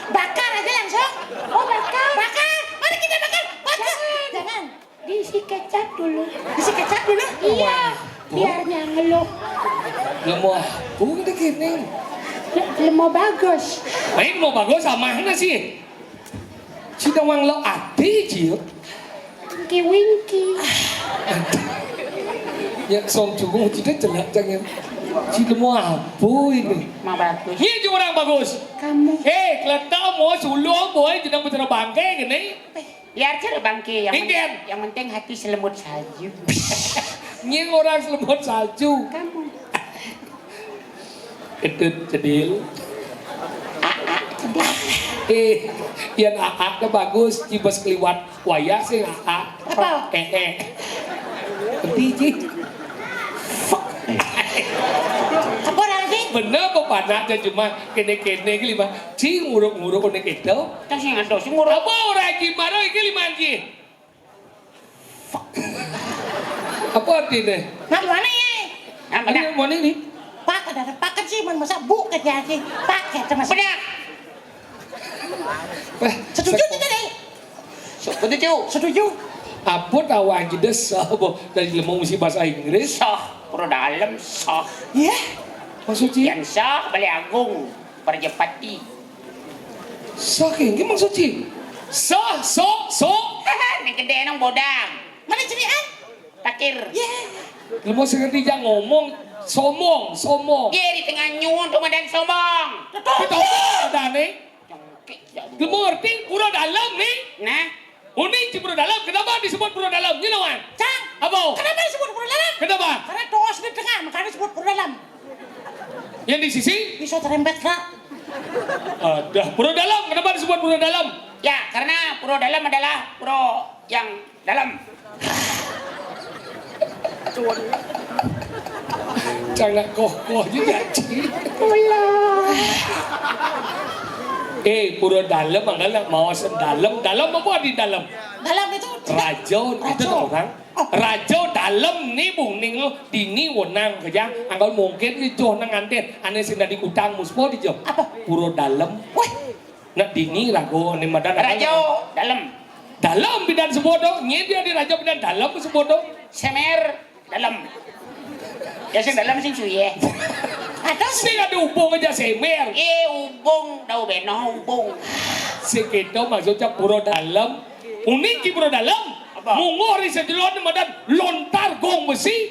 Speaker 1: Bakar aja langsung.
Speaker 4: Oh, bakar.
Speaker 1: Bakar. Mari kita bakar. Bakar. Jangan.
Speaker 4: Diisi kecap dulu.
Speaker 1: Isi kecap dulu.
Speaker 4: Iya, biar ngeluh.
Speaker 2: Lemah. Udah gini.
Speaker 4: Mau bagus.
Speaker 2: Main mau bagus sama mana sih? Si dawang lo ati cium.
Speaker 4: Winky.
Speaker 2: Ya song cukup tidak jelek jangan. Si lemah apa ini?
Speaker 4: Mau bagus.
Speaker 2: Ini juga orang bagus.
Speaker 4: Kamu.
Speaker 2: Kelihatan mau suluh boy tidak bicara bangke gini.
Speaker 4: Biar cari bangke
Speaker 2: Ingin.
Speaker 4: yang penting hati selemut salju.
Speaker 2: Ini orang selemut salju.
Speaker 4: Kamu.
Speaker 2: Itu cedil. Yang AA nya bagus, cibas keliwat waya sih AA.
Speaker 1: Apa?
Speaker 2: Nanti Ci.
Speaker 1: Apa lagi?
Speaker 2: Bener apa panaknya cuma kene-kene ke lima. Ci nguruk-nguruk kene itu.
Speaker 4: Terus yang ada sih ngurut.
Speaker 2: Apa orang gimana ini lima Ci? Apa artinya?
Speaker 1: Nah mana ya?
Speaker 2: Ini mana ini?
Speaker 1: Pakai ada pakai sih, masa bu kerja sih. Pakai sama
Speaker 4: Benar.
Speaker 1: Setuju tidak deh?
Speaker 4: Setuju.
Speaker 1: Setuju.
Speaker 2: Apa tahu aja desa dari lemong mesti bahasa Inggris.
Speaker 4: Sah, pro dalam sah.
Speaker 1: Iya.
Speaker 2: Maksud Ci?
Speaker 4: Yang sah Balai Agung Perjepati.
Speaker 2: Sah ini maksud Ci? Sah,
Speaker 4: Ini gede nang bodang.
Speaker 1: Mana ceriaan?
Speaker 4: Takir.
Speaker 1: Iya.
Speaker 2: Lemong sengerti jangan ngomong somong.
Speaker 4: Dia di tengah nyuwun dan somong.
Speaker 2: Kita ada nih. Lemong ngerti pura dalam nih.
Speaker 4: Nah,
Speaker 2: Unik di pura dalam. Kenapa disebut pura dalam? You know what?
Speaker 1: Cang.
Speaker 2: Apa?
Speaker 1: Kenapa disebut pura dalam?
Speaker 2: Kenapa?
Speaker 1: Karena dos di tengah, makanya disebut pura dalam.
Speaker 2: Yang di sisi?
Speaker 1: Bisa terembet kak.
Speaker 2: Ada pura dalam. Kenapa disebut pura dalam?
Speaker 4: ya karena pro dalam adalah pro yang dalam.
Speaker 2: Jangan kokoh juga Ci.
Speaker 4: Ulah.
Speaker 2: Pura dalam adalah mau dalam. Dalam apa di dalam?
Speaker 1: Dalam itu
Speaker 2: Raja itu tahu kan? Raja dalam ni bung ning dini wenang kerja. Anggal mungkin di joh nang anten. Ane sing dari utang muspo di joh.
Speaker 1: Apa?
Speaker 2: Pura dalam.
Speaker 1: wah,
Speaker 2: Nak dini lagu ni madan.
Speaker 4: Raja dalam.
Speaker 2: Dalam bidan sebodoh. Nye dia di raja bidan dalam sebodoh.
Speaker 4: Semer dalam. Ya sing dalam sing suye.
Speaker 1: ada
Speaker 2: Sing ada hubung aja semer.
Speaker 4: Ubung daw beno ubung.
Speaker 2: Sing itu maksudnya pura dalam. Unik di pura dalam.
Speaker 4: Apa?
Speaker 2: Mungori sejelon madan lontar gong besi.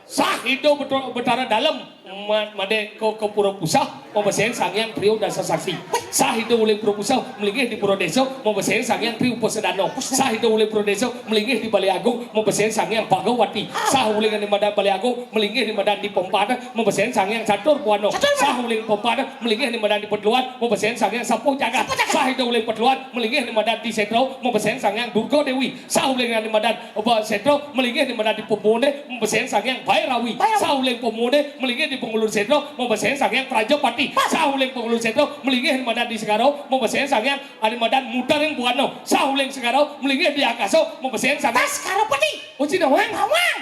Speaker 2: Sah itu betul betara dalam. Made ke pura pusah membesain sangyang trio dasa saksi. Sah itu oleh pura pusah melingih di pura desa membesain sangyang trio posedano. Sah itu oleh pura desa melingih di Balai Agung membesain sangyang Bhagawati. Sah oleh di madan Balai Agung melingih di madan di Pompada membesain sangyang Catur Buano. Sah oleh Pompada melingih di madan di Pedluan membesain sangyang Sapo Jagat. Sah itu oleh Pedluan melingih di madan di Setro membesain sangyang Durga Dewi. Sah oleh di madan Setro melingih di madan di Pomone membesain sangyang Bhairawi. Sah oleh Pomone melingih di Pengulur Setro membesain sangyang Prajapati. Sah oleh Pengulur Setro melingih di madan di Sekarau membesain sangyang Adimadan Mutar yang Buano. Sah oleh Sekarau melingih di Akaso membesain sangyang
Speaker 1: tas karopati.
Speaker 2: Oh Cinawang.
Speaker 1: Ngawang.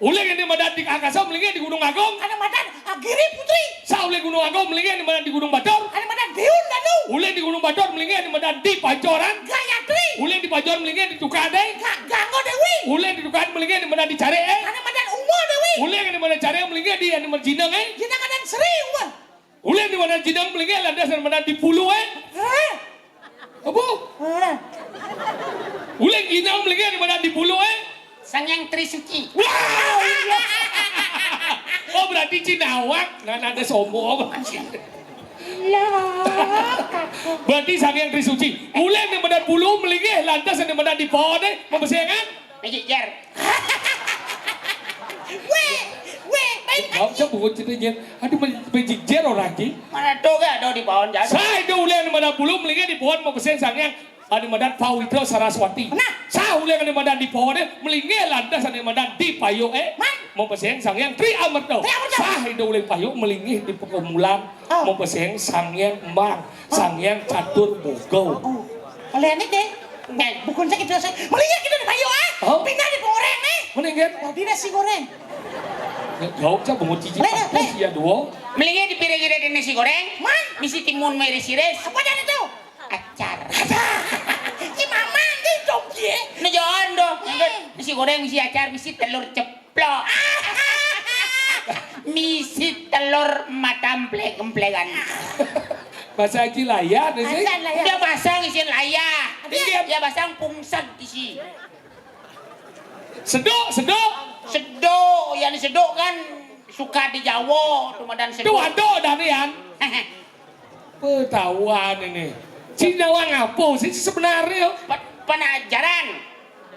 Speaker 2: Uleng ini madan di Akasa melingin di Gunung Agung.
Speaker 1: Ada madan Agiri Putri.
Speaker 2: Sa uleng Gunung Agung melingin di madan di Gunung Batur.
Speaker 1: Ada madan Deun Danu.
Speaker 2: Uleng di Gunung Batur melingin di madan di Pancoran.
Speaker 1: Gayatri.
Speaker 2: Uleng di Pancoran melingin di Tukade.
Speaker 1: Ganggo Dewi.
Speaker 2: Uleng di Tukade melingin di madan di Care.
Speaker 1: Ada madan Umo Dewi.
Speaker 2: Uleng di madan Care melingin di Jinang.
Speaker 1: Kita madan Sri Umo.
Speaker 2: Uleng di madan Jinang melingin landas di madan di Pulu. Apa? Uleng Jinang melingin di madan di Pulu.
Speaker 4: Sangyang Trisuci.
Speaker 2: Wow. Oh berarti Cinawang. Nah ada sombong. Berarti Sangyang Trisuci. Uleng di madan Pulu melingin landas di madan di Pohon. Membesengan.
Speaker 4: Magic Jar.
Speaker 2: Kau coba buat ceritanya. Aduh magic jar orang ni.
Speaker 4: Mana tuh gak ada di pohon jatuh.
Speaker 2: Saya itu uleng di madan Pulu melingin di Pohon membesen Sangyang. Di madan Pawitra Saraswati. Saya uleng di madan di Pohon melingin landas di madan di Payo. Membesen Sangyang Tri Amarto. Saya itu uleng Payo melingin di Pekemulan. Membesen Sangyang Mang. Sangyang Catur Bogau.
Speaker 1: Oleh ini deh. Bukan saya kita saya. Melingin kita di Payo pindah di goreng nih.
Speaker 2: Melingin.
Speaker 1: Tadi nasi goreng.
Speaker 2: Jauh saya bangun cici. Aku ya dua.
Speaker 4: Melingin di piring di nasi goreng. Misi timun meri sires.
Speaker 1: Apa dan itu?
Speaker 4: Acar.
Speaker 1: Si mama ini dong dia.
Speaker 4: Nah jangan dong. Misi goreng, misi acar, misi telur ceplok. Misi telur matam plek-emplekan.
Speaker 2: Bahasa Cilaya tu sih.
Speaker 4: Dia pasang isian layah. Dia pasang pungsat isi.
Speaker 2: Sedok.
Speaker 4: Sedok, yang sedok kan suka di Jawa, Ramadan sedok.
Speaker 2: Itu ada Danian. Petahuan ini. Cinawang apa sih sebenarnya?
Speaker 4: Penajaran.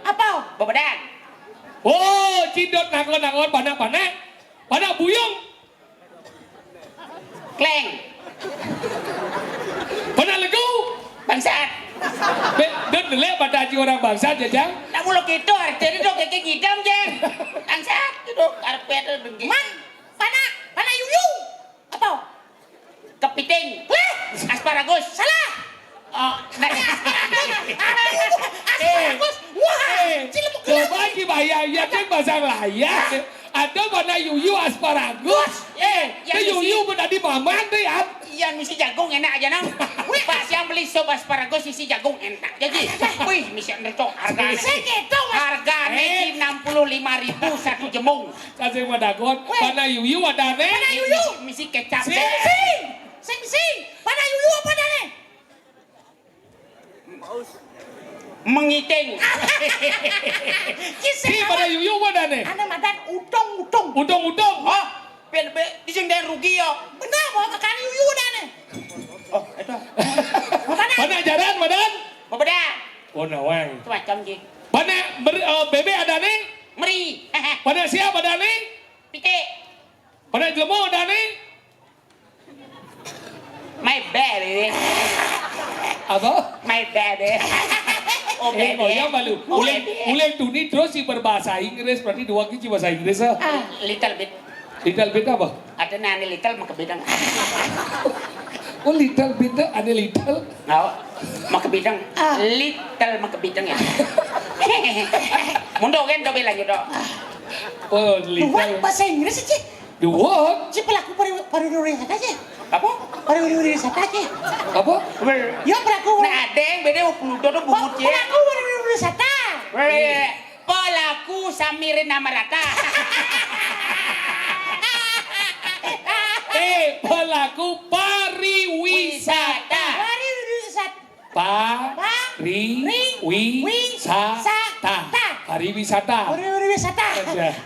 Speaker 1: Apa?
Speaker 4: Bebedak.
Speaker 2: Oh, cidot nakon panak buyung.
Speaker 4: Kleng.
Speaker 2: Panak legu.
Speaker 4: Bangsat.
Speaker 2: Dan nelek pada orang bangsa jajang.
Speaker 4: Tak mulu gitu, artinya dong kayak ngidam jeng. Bangsat, itu karpet itu dengki.
Speaker 1: Pana yuyu. Apa?
Speaker 4: Kepiting. Asparagus.
Speaker 1: Salah.
Speaker 4: Oh,
Speaker 1: Asparagus. Wah, cilemu
Speaker 2: Coba dibayar ya kan bahasa layak. Ada mana yuyu asparagus. Itu yuyu benar di mamang deh ya.
Speaker 4: Yang misi jagung enak aja nang. Pas yang beli sop asparagus isi jagung enak. Jadi, wih misi nerco harganya. Harganya 65.000 satu jemung.
Speaker 2: Kasih madagon. Mana yuyu ada nih.
Speaker 1: Pana yuyu.
Speaker 4: Misi kecap.
Speaker 1: Sing. Pana yuyu apa dah nih?
Speaker 4: Mengiting.
Speaker 2: Si pada yuyu ada nih.
Speaker 1: Ada madan utong.
Speaker 2: Udong.
Speaker 4: Oh, di sini dia rugi ya.
Speaker 1: Benar, mau makan yuyu dah nih.
Speaker 4: Oh, itu.
Speaker 2: Mana ajaran badan?
Speaker 4: Bebedak.
Speaker 2: Oh nawang.
Speaker 4: Itu macam je.
Speaker 2: Mana bebe ada nih?
Speaker 4: Meri.
Speaker 2: Pada siapa ada nih?
Speaker 4: Pitik.
Speaker 2: Pada jelmo ada nih?
Speaker 4: My baby.
Speaker 2: Apa?
Speaker 4: My baby. Oh, baby.
Speaker 2: Ya malu. Mulai tuni terus si berbahasa Inggris berarti dua kali bahasa Inggris ah.
Speaker 4: Little bit.
Speaker 2: Little bit apa?
Speaker 4: Ada nani little maka bidang.
Speaker 2: Oh little bit ada little.
Speaker 4: Oh, maka bidang. Little maka bidang ya. Mundo kan dobe lanjut dok.
Speaker 2: Oh
Speaker 1: Dua
Speaker 2: little.
Speaker 1: bahasa Inggris aja.
Speaker 2: Dua.
Speaker 1: Si pelaku pariwisata aja.
Speaker 4: Apa?
Speaker 1: Pariwisata aja.
Speaker 2: Apa?
Speaker 1: Ya pelaku.
Speaker 4: Nah ada yang beda mau penuh dok bumut ya.
Speaker 1: Pelaku pariwisata.
Speaker 4: Pelaku samirin nama rata.
Speaker 2: Pelaku pariwisata. Pariwisata.
Speaker 1: Pariwisata.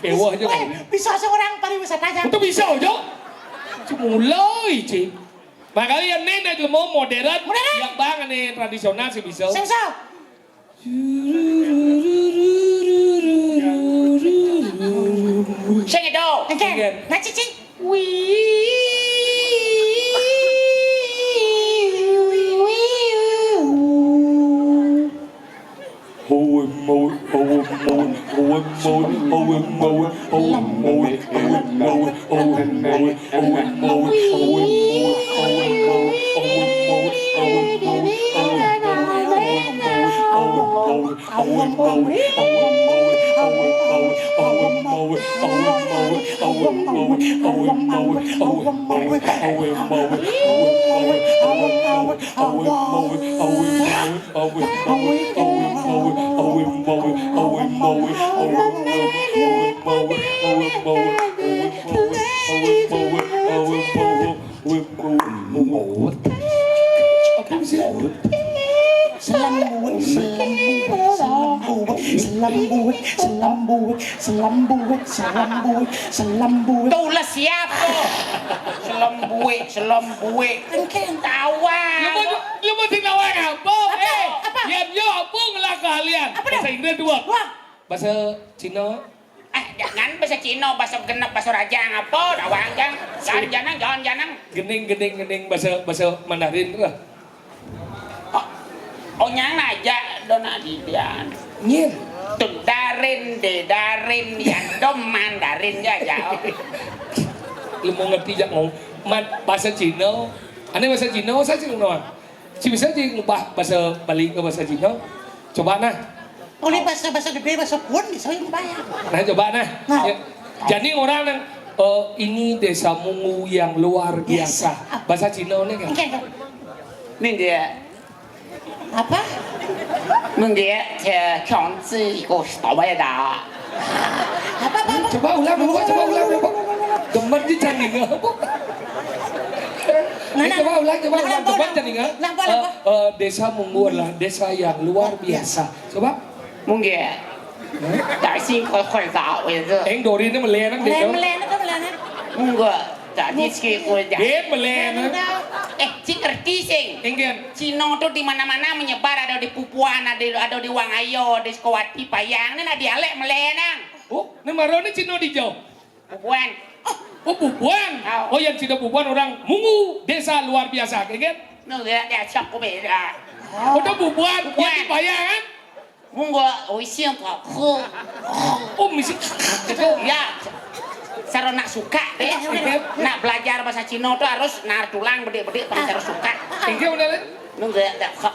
Speaker 2: Ewa aja.
Speaker 1: Bisa seorang pariwisata aja.
Speaker 2: Itu bisa aja. Mulai sih. Makanya yang nenek itu mau modern. Yang bang nih tradisional sih bisa.
Speaker 1: Senso.
Speaker 4: Sing itu.
Speaker 1: Oke. Nah cici. Selambuik.
Speaker 4: Itulah siapa? Selombuik. Tawa.
Speaker 2: Lu mau tinggal apa?
Speaker 1: Apa?
Speaker 2: Yan yo apa ngelah kalian?
Speaker 1: Apa dah?
Speaker 2: Bahasa Inggris dua.
Speaker 1: Wah,
Speaker 2: Bahasa Cina.
Speaker 4: Jangan bahasa Cina, bahasa genap, bahasa raja apa? Dawang jangan.
Speaker 2: Gening bahasa Mandarin lah.
Speaker 4: Oh nyang aja dona didian.
Speaker 2: Nyin.
Speaker 4: Tuh darin yang dom Mandarin ya.
Speaker 2: Lu mau ngerti jak ngomong bahasa Cina. Aneh bahasa Cina, saya sih ngomong. Si bisa sih ngubah bahasa Bali ke bahasa Cina. Coba nah.
Speaker 1: oleh bahasa gede, bahasa pun bisa yang bayar.
Speaker 2: Nah coba nah.
Speaker 1: Nah.
Speaker 2: Ya. Jadi orang yang ini desa Mungu yang luar biasa. Bahasa Cina ini kan.
Speaker 1: Oke,
Speaker 3: Nên dia
Speaker 1: apa?
Speaker 3: nên dia thì chọn gì của tao bây giờ
Speaker 1: Apa?
Speaker 2: Coba ulang. Gemet di candi nggak? Coba ulang. Gemet candi nggak? Desa Mungu adalah desa yang luar biasa. Coba.
Speaker 3: mong dia đại sinh khỏi tạo bây giờ
Speaker 2: Eng Dorin ini melen deh.
Speaker 1: Melen itu melen.
Speaker 3: mong gua đã đi ski của đại
Speaker 2: Dia melen.
Speaker 4: Si ngerti sing.
Speaker 2: Enggan.
Speaker 4: Cino tuh di mana-mana menyebar, ada di Pupuan, ada di Wangayo, di Sukawati, Payang, ini ada dialek Melenang.
Speaker 2: Oh, ini Maro ini Cina di jauh.
Speaker 4: Pupuan.
Speaker 2: Oh Pupuan. Oh yang Cina Pupuan orang Mungu desa luar biasa, kan?
Speaker 4: Nó dia chọc của mẹ ra.
Speaker 2: Udah Pupuan, yang di Payang kan?
Speaker 4: Mong gua oi siang thọ khô.
Speaker 2: Oh misi.
Speaker 4: Ya. Saro nak suka deh. Nak belajar bahasa Cina tuh harus nar tulang bedik-bedik harus suka.
Speaker 2: Enggan udah le.
Speaker 4: Nó dia tak khóc.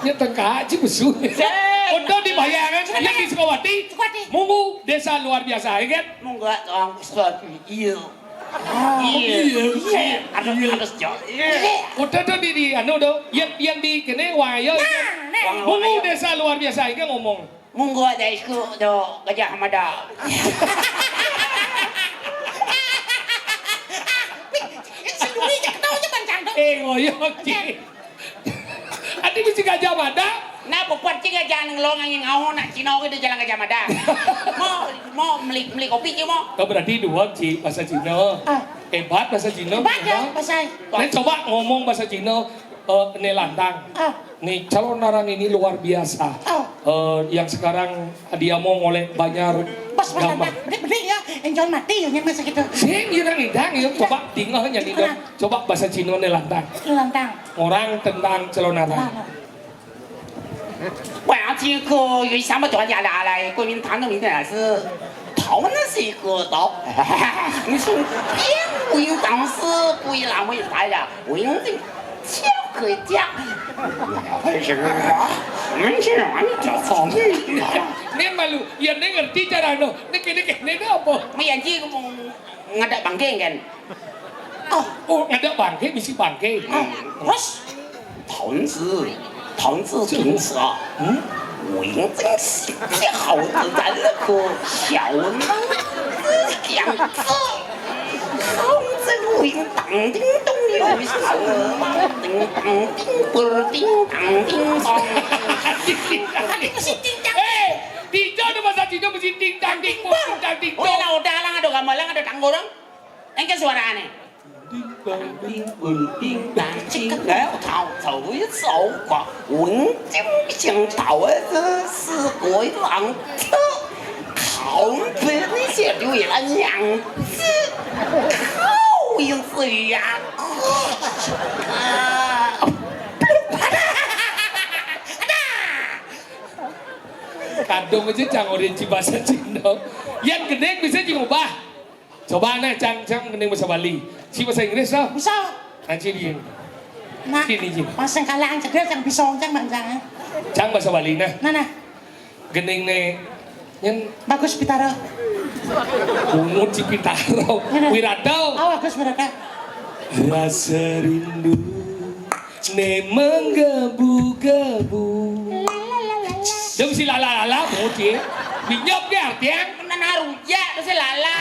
Speaker 2: Nya tengkah aja besul. Udah di Payang kan? Yang di Sukawati. Mungu desa luar biasa, kan?
Speaker 4: Mong gua orang suatu yêu. Harus jauh.
Speaker 2: Udah tuh di anu tuh, yang di kene wayo. Mungu desa luar biasa, kan ngomong.
Speaker 4: Mong gua dari isku do Gajah Mada.
Speaker 1: Seluruhnya ketawanya bancang dong.
Speaker 2: Ngoyok sih. Adi mesti Gajah Mada.
Speaker 4: Nah, perempuan ciga jangan ngelong angin ngau nak Cina itu jalan Gajah Mada. Mau beli kopi sih mau.
Speaker 2: Kau berarti dua sih bahasa Cina. Hebat bahasa Cina.
Speaker 1: Baca bahasa.
Speaker 2: Nih coba ngomong bahasa Cina. Ini lantang. Nih calon narang ini luar biasa. Yang sekarang dia mau ngoleh banyak
Speaker 1: Bos
Speaker 2: gambar.
Speaker 1: beda ya, enjol mati yang masa gitu.
Speaker 2: Sing yang idang ya coba tinggal nyanyi dong. Coba bahasa Cina nih lantang.
Speaker 1: Lantang.
Speaker 2: Orang tentang calon narang.
Speaker 3: 我要这个有什么专家来国民党的名字是台湾的是一个岛，你说国民党是不一浪费大家，我用这巧克力酱，还是啊，你这玩意叫草莓。
Speaker 2: Ini malu, ya ini ngerti cara no. Ini apa?
Speaker 4: Mấy anh chứ ngada bangke kan.
Speaker 2: Oh, ada bangke, misi bangke.
Speaker 1: Terus
Speaker 3: 同志平时啊，我用这个小子在那个小能样子，好这我用当叮咚有啥？叮当叮不叮当叮当。
Speaker 2: Tidak ada bahasa Cina mesti ding dang ding dong, ding dang ding dong.
Speaker 4: Udah lang ada gambar lang ada tanggo lang. Engke suara aneh.
Speaker 3: 叮叮当叮，然后头头一走过，文景想头这是国郎车，靠北那些留下了样子，好有水呀！
Speaker 2: Kadung aja jangan oriensi bahasa Cina. Yang gede bisa diubah. Coba nah cang gede bahasa Bali. Si bahasa Inggris lah.
Speaker 1: bisa.
Speaker 2: Nanti dia.
Speaker 1: Nah,
Speaker 2: Sini, sini.
Speaker 1: pas yang kalah yang cedera yang bisa cang banjang.
Speaker 2: Cang bahasa Bali nah.
Speaker 1: Nah,
Speaker 2: Gening nih. Nyen
Speaker 1: bagus Pitaro.
Speaker 2: Bungut Cipitaro. Wiratau.
Speaker 1: Oh, bagus mereka.
Speaker 2: Rasa rindu ne menggebu-gebu. Dia mesti lala-lala bungut sih. Binyop dia artinya.
Speaker 4: Nah rujak terus lala.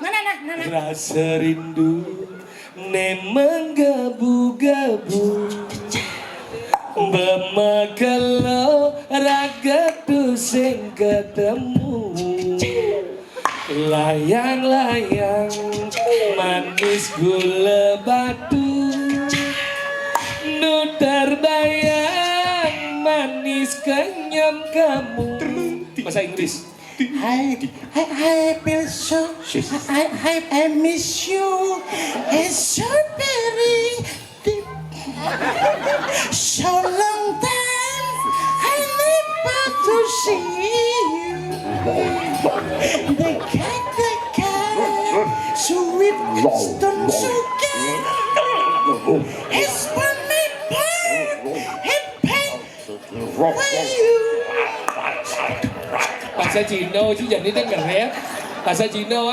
Speaker 1: Nah.
Speaker 2: Rasa rindu ne menggebu-gebu. Bemakalo raga tu sing ketemu. Layang-layang manis gula batu. Nu terbayang manis kenyam kamu. Bahasa Inggris.
Speaker 1: I feel so. I miss you. It's so very deep. So long time I never to see you. The cat, sweet stone sugar. It's for me, it pain for you.
Speaker 2: Bahasa Cina chứ giờ ini kan rap. Bahasa Cina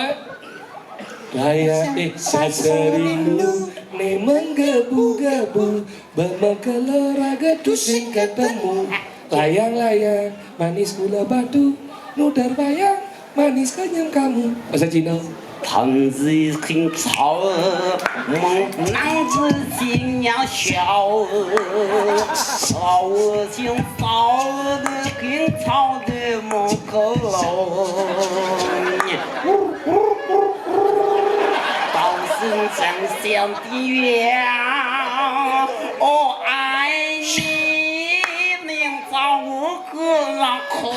Speaker 2: Layak rasa rindu ne menggebu-gebu. Bemakalo raga tu sing ketemu. Layang-layang manis gula batu. Nu terbayang manis kenyang kamu. Bahasa Cina.
Speaker 3: 藤子很草儿，梦男子新娘笑儿，草儿像草儿的很草的门口喽。高声响响的月，我爱你，明早我可让可。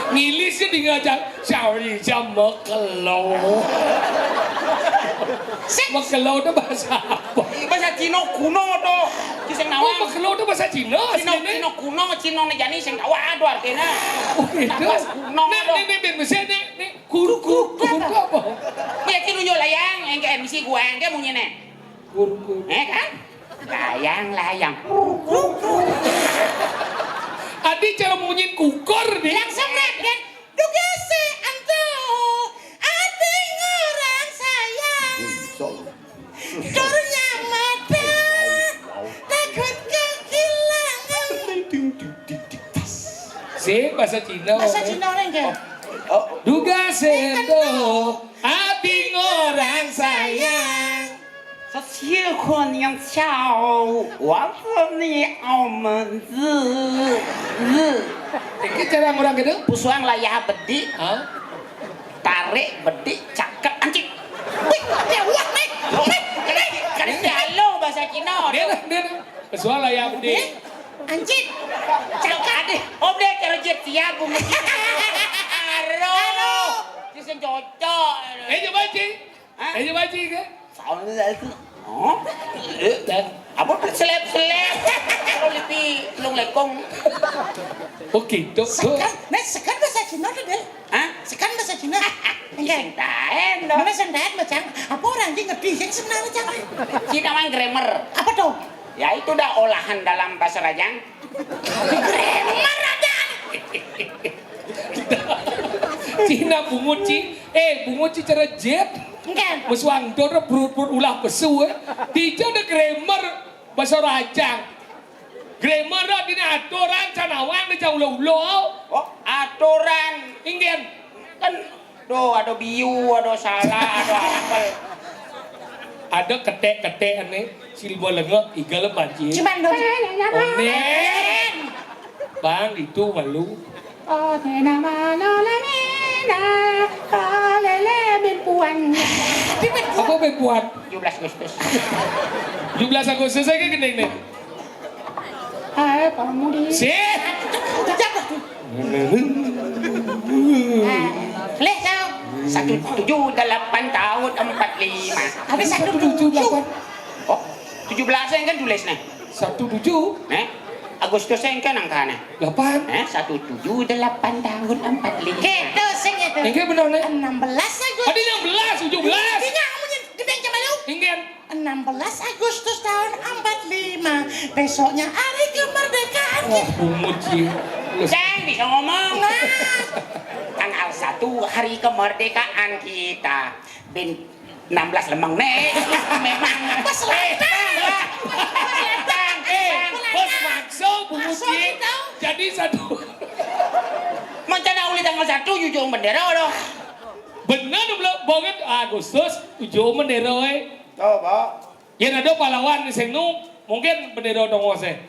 Speaker 2: Ngilisnya di ngajak Syawrija Mekelo. Mekelo itu bahasa apa?
Speaker 4: Bahasa Cina kuno tuh. Ki sing
Speaker 2: Oh,
Speaker 4: nawang.
Speaker 2: Mekelo itu bahasa Cina.
Speaker 4: Cina kuno, Cina jani sing tawa ado artinya.
Speaker 2: Oh gitu.
Speaker 4: Kuno tuh.
Speaker 2: Nih, misalnya nih, kuru apa?
Speaker 4: Ya ki luyo layang, yang ke MC gua yang ke munyi nih.
Speaker 2: Kuru.
Speaker 4: Kan? Layang.
Speaker 2: Adi cara bunyiin kukur nih.
Speaker 1: Langsung rap kan? Duga si anto, ading orang sayang. Dornya mata, takut kehilangan.
Speaker 2: Si bahasa Cina.
Speaker 1: Bahasa Cina orang kan?
Speaker 2: Duga sendo, adi orang sayang.
Speaker 3: 这铁阔娘桥，我和你澳门子。
Speaker 2: Ini cara orang gitu?
Speaker 4: Pusuang layah bedi,
Speaker 2: Hah?
Speaker 4: tarik bedi, cakep anjing.
Speaker 1: Wih, dia wah nih.
Speaker 4: Kan halo bahasa Cina.
Speaker 2: Dia. Kesual lah ya budi.
Speaker 1: Anjing.
Speaker 4: Cakep adeh. Oh dia cara jet siap bumi. Halo. Dia sing cocok.
Speaker 2: Coba cing. Coba cing ke?
Speaker 3: 找人来是，哦，
Speaker 4: Apa seleb. Kalau lebih long lekong.
Speaker 2: Oh gitu.
Speaker 1: Sekan bahasa Cina tuh deh.
Speaker 4: Hah?
Speaker 1: Sekan bahasa Cina.
Speaker 4: Sing taen dong.
Speaker 1: Mana sendat macam? Apa orang yang ngerti yang sebenarnya macam?
Speaker 4: Cina main grammar.
Speaker 1: Apa tuh?
Speaker 4: Ya itu dah olahan dalam bahasa Rajang.
Speaker 1: Grammar ada.
Speaker 2: Cina bungut cing. Bungut cing cara jet.
Speaker 1: Enggak.
Speaker 2: Meswang dora perut ulah pesu. Tidak ada grammar bahasa Rajang. Grammar dah dina aturan canawang di jauh ulo.
Speaker 4: Oh, aturan.
Speaker 2: Ingin.
Speaker 4: Kan ada biu, ada salah, ada apel.
Speaker 2: Ada ketek aneh. Silbo lengok, iga lebat cing.
Speaker 1: Cuman dong.
Speaker 2: Onen. Bang itu malu.
Speaker 5: Oh, nama nena, lele benpuan.
Speaker 2: Apa bebuan?
Speaker 4: 17 Agustus.
Speaker 2: 17 Agustus saya kan gede nih.
Speaker 5: Hai, pamudi.
Speaker 2: Sip.
Speaker 1: Jago tuh. Leh kau.
Speaker 4: 17, 8 tahun 45.
Speaker 1: Habis
Speaker 2: 17.
Speaker 4: Oh, 17 yang kan tulis nih.
Speaker 2: 17.
Speaker 4: Agustus yang kan angkanya.
Speaker 2: 8.
Speaker 4: 17, 8 tahun 45.
Speaker 1: Gitu sing itu.
Speaker 2: Enggak benar nih.
Speaker 1: 16 Agustus.
Speaker 2: Ada 16, 17.
Speaker 1: Ini kamu
Speaker 2: Ingen.
Speaker 1: 16 Agustus tahun 45. Besoknya hari kemerdekaan
Speaker 2: Wah,
Speaker 1: kita.
Speaker 2: bungut sih.
Speaker 4: Ceng bisa ngomong.
Speaker 1: Nah,
Speaker 4: Tanggal 1 hari kemerdekaan kita. Bin 16 lemeng nek. Memang.
Speaker 1: Pas lantang.
Speaker 2: Bos makso bungut
Speaker 1: Makso
Speaker 2: sih.
Speaker 1: gitu.
Speaker 2: Jadi satu.
Speaker 4: Mencana uli tanggal 1 jujung bendera loh.
Speaker 2: Bener belum banget Agustus ujo bendera we.
Speaker 6: Tahu, Pak.
Speaker 2: Yang ada pahlawan di sini mungkin bendera dong wase.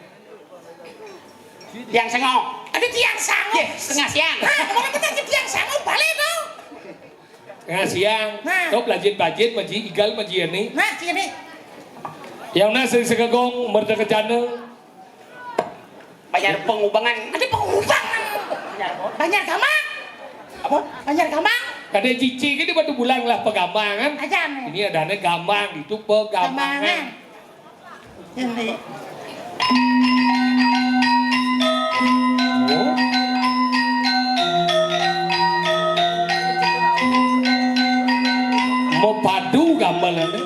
Speaker 4: Yang sengong.
Speaker 1: ada tiang sangu.
Speaker 4: Setengah siang.
Speaker 1: Nah, kemarin kita ke tiang sangu balik dong.
Speaker 2: Tengah siang.
Speaker 1: Nah.
Speaker 2: Kau belajar maji igal maji ini.
Speaker 1: Nah, sini.
Speaker 2: Yang nasi segagong merdeka jana.
Speaker 4: Bayar pengubangan.
Speaker 1: Ada pengubang. Banyak gamang.
Speaker 4: Apa?
Speaker 1: Banyak gamang.
Speaker 2: Kadang cici ini batu bulan lah pegambangan.
Speaker 1: Aja nih.
Speaker 2: Ini adanya gamang itu pegambangan.
Speaker 1: Ini.
Speaker 2: Mau padu gambarannya.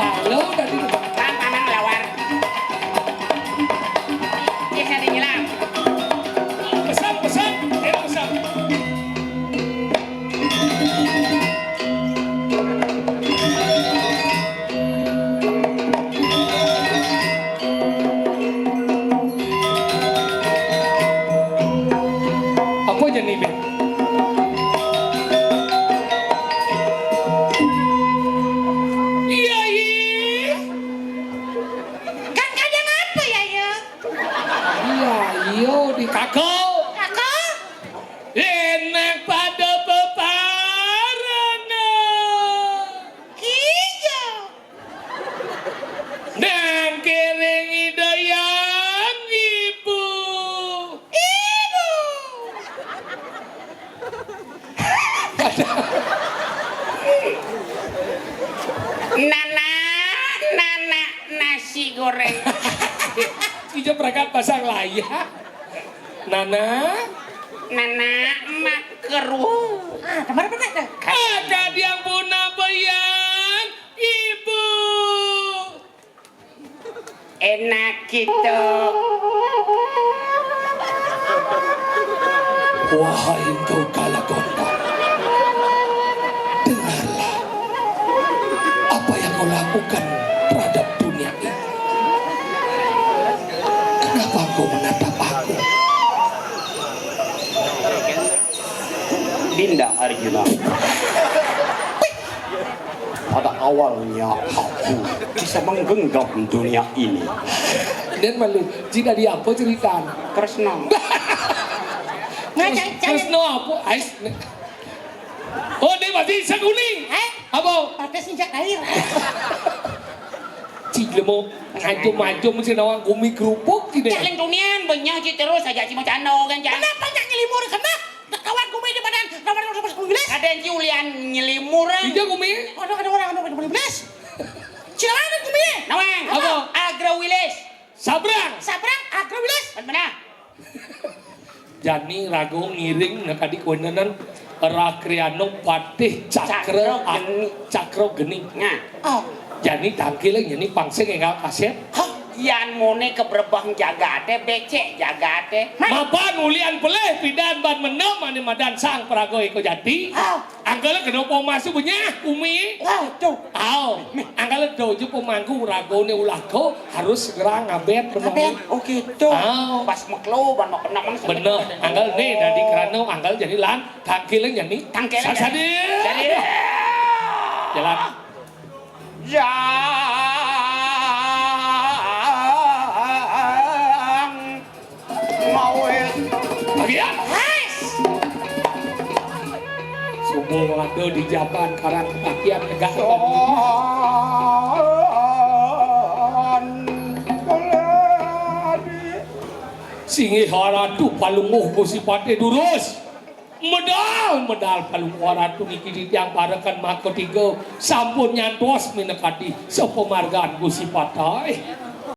Speaker 2: Halo tadi.
Speaker 4: Paman lawar. Bisa dinyelam.
Speaker 2: Pesan. Pesan. Apa aja nih, Ben? Iya, iya.
Speaker 1: Kan kadang apa ya ya?
Speaker 2: Iya, iya di kakao.
Speaker 1: Kakak?
Speaker 2: Enak pada peparana.
Speaker 1: Iya.
Speaker 2: Dan kering idayang ibu.
Speaker 1: Ibu.
Speaker 4: Nana nasi goreng.
Speaker 2: Ijo berangkat pasang layak. Nana,
Speaker 4: Mak keruh.
Speaker 1: Ah, kemana dah?
Speaker 2: ada yang punya bayang ibu.
Speaker 4: Enak gitu.
Speaker 2: Wahai engkau Kalagonda, dengarlah apa yang kau lakukan terhadap dunia ini. Kenapa kau menatap aku?
Speaker 3: Dinda Arjuna. Pada awalnya aku bisa menggenggam dunia ini.
Speaker 2: Dan malu jika dia apa cerita?
Speaker 3: Kresna.
Speaker 1: Ngajak
Speaker 2: Terus no apa? Ais. Oh, dia masih ikan kuning. Apa?
Speaker 1: Pada sejak air.
Speaker 2: Cik mo ngajum-ngajum mesti nawang gumi kerupuk tidak.
Speaker 4: Jalan dunian banyak je terus aja si Macano kan jangan.
Speaker 1: Kenapa nyak nyelimur? Kenapa? Kawan gue di badan kawan gue sampai 19.
Speaker 4: Ada yang Julian nyelimur.
Speaker 2: Tidak gumi.
Speaker 1: Ada orang 19. Siapa gue?
Speaker 4: Nawang.
Speaker 2: Apa?
Speaker 4: Agro Wilis.
Speaker 2: Sabrang.
Speaker 1: Sabrang agrowilis.
Speaker 4: Mana?
Speaker 2: Jani rago ngiring nakadi kuenanan Rakriano Patih
Speaker 4: Cakro
Speaker 2: Cakro Geni.
Speaker 4: Nah,
Speaker 1: Oh.
Speaker 2: Jani tangkile nyeni pangsing enggak kaset.
Speaker 4: yan mone keberbang jagate becek jagate.
Speaker 2: Mapan ulian peleh pidan ban menem ane madan sang pragoy ko jati. Anggala kenapa masuk punya umi.
Speaker 1: Tuh.
Speaker 2: Aw, anggala dojo pemangku ragone ulako harus segera ngabet
Speaker 1: Ngabet.
Speaker 2: rumah.
Speaker 4: Oh gitu.
Speaker 2: Aw.
Speaker 4: Pas meklo ban mau kena mana.
Speaker 2: Bener, anggal nih dari kerana anggal jadi lan tangkileng jadi
Speaker 4: Tangkileng
Speaker 2: sasadi.
Speaker 4: Jadi
Speaker 2: Jalan.
Speaker 4: Yang mau
Speaker 2: Lagi ya. Semua ada di jaban karang ketakian tegak. Singi haratu palunguh ko si pate durus. Medal palung haratu ngikidi yang parakan mako tiga sampun nyantos minekati sepemargaan ko si patay.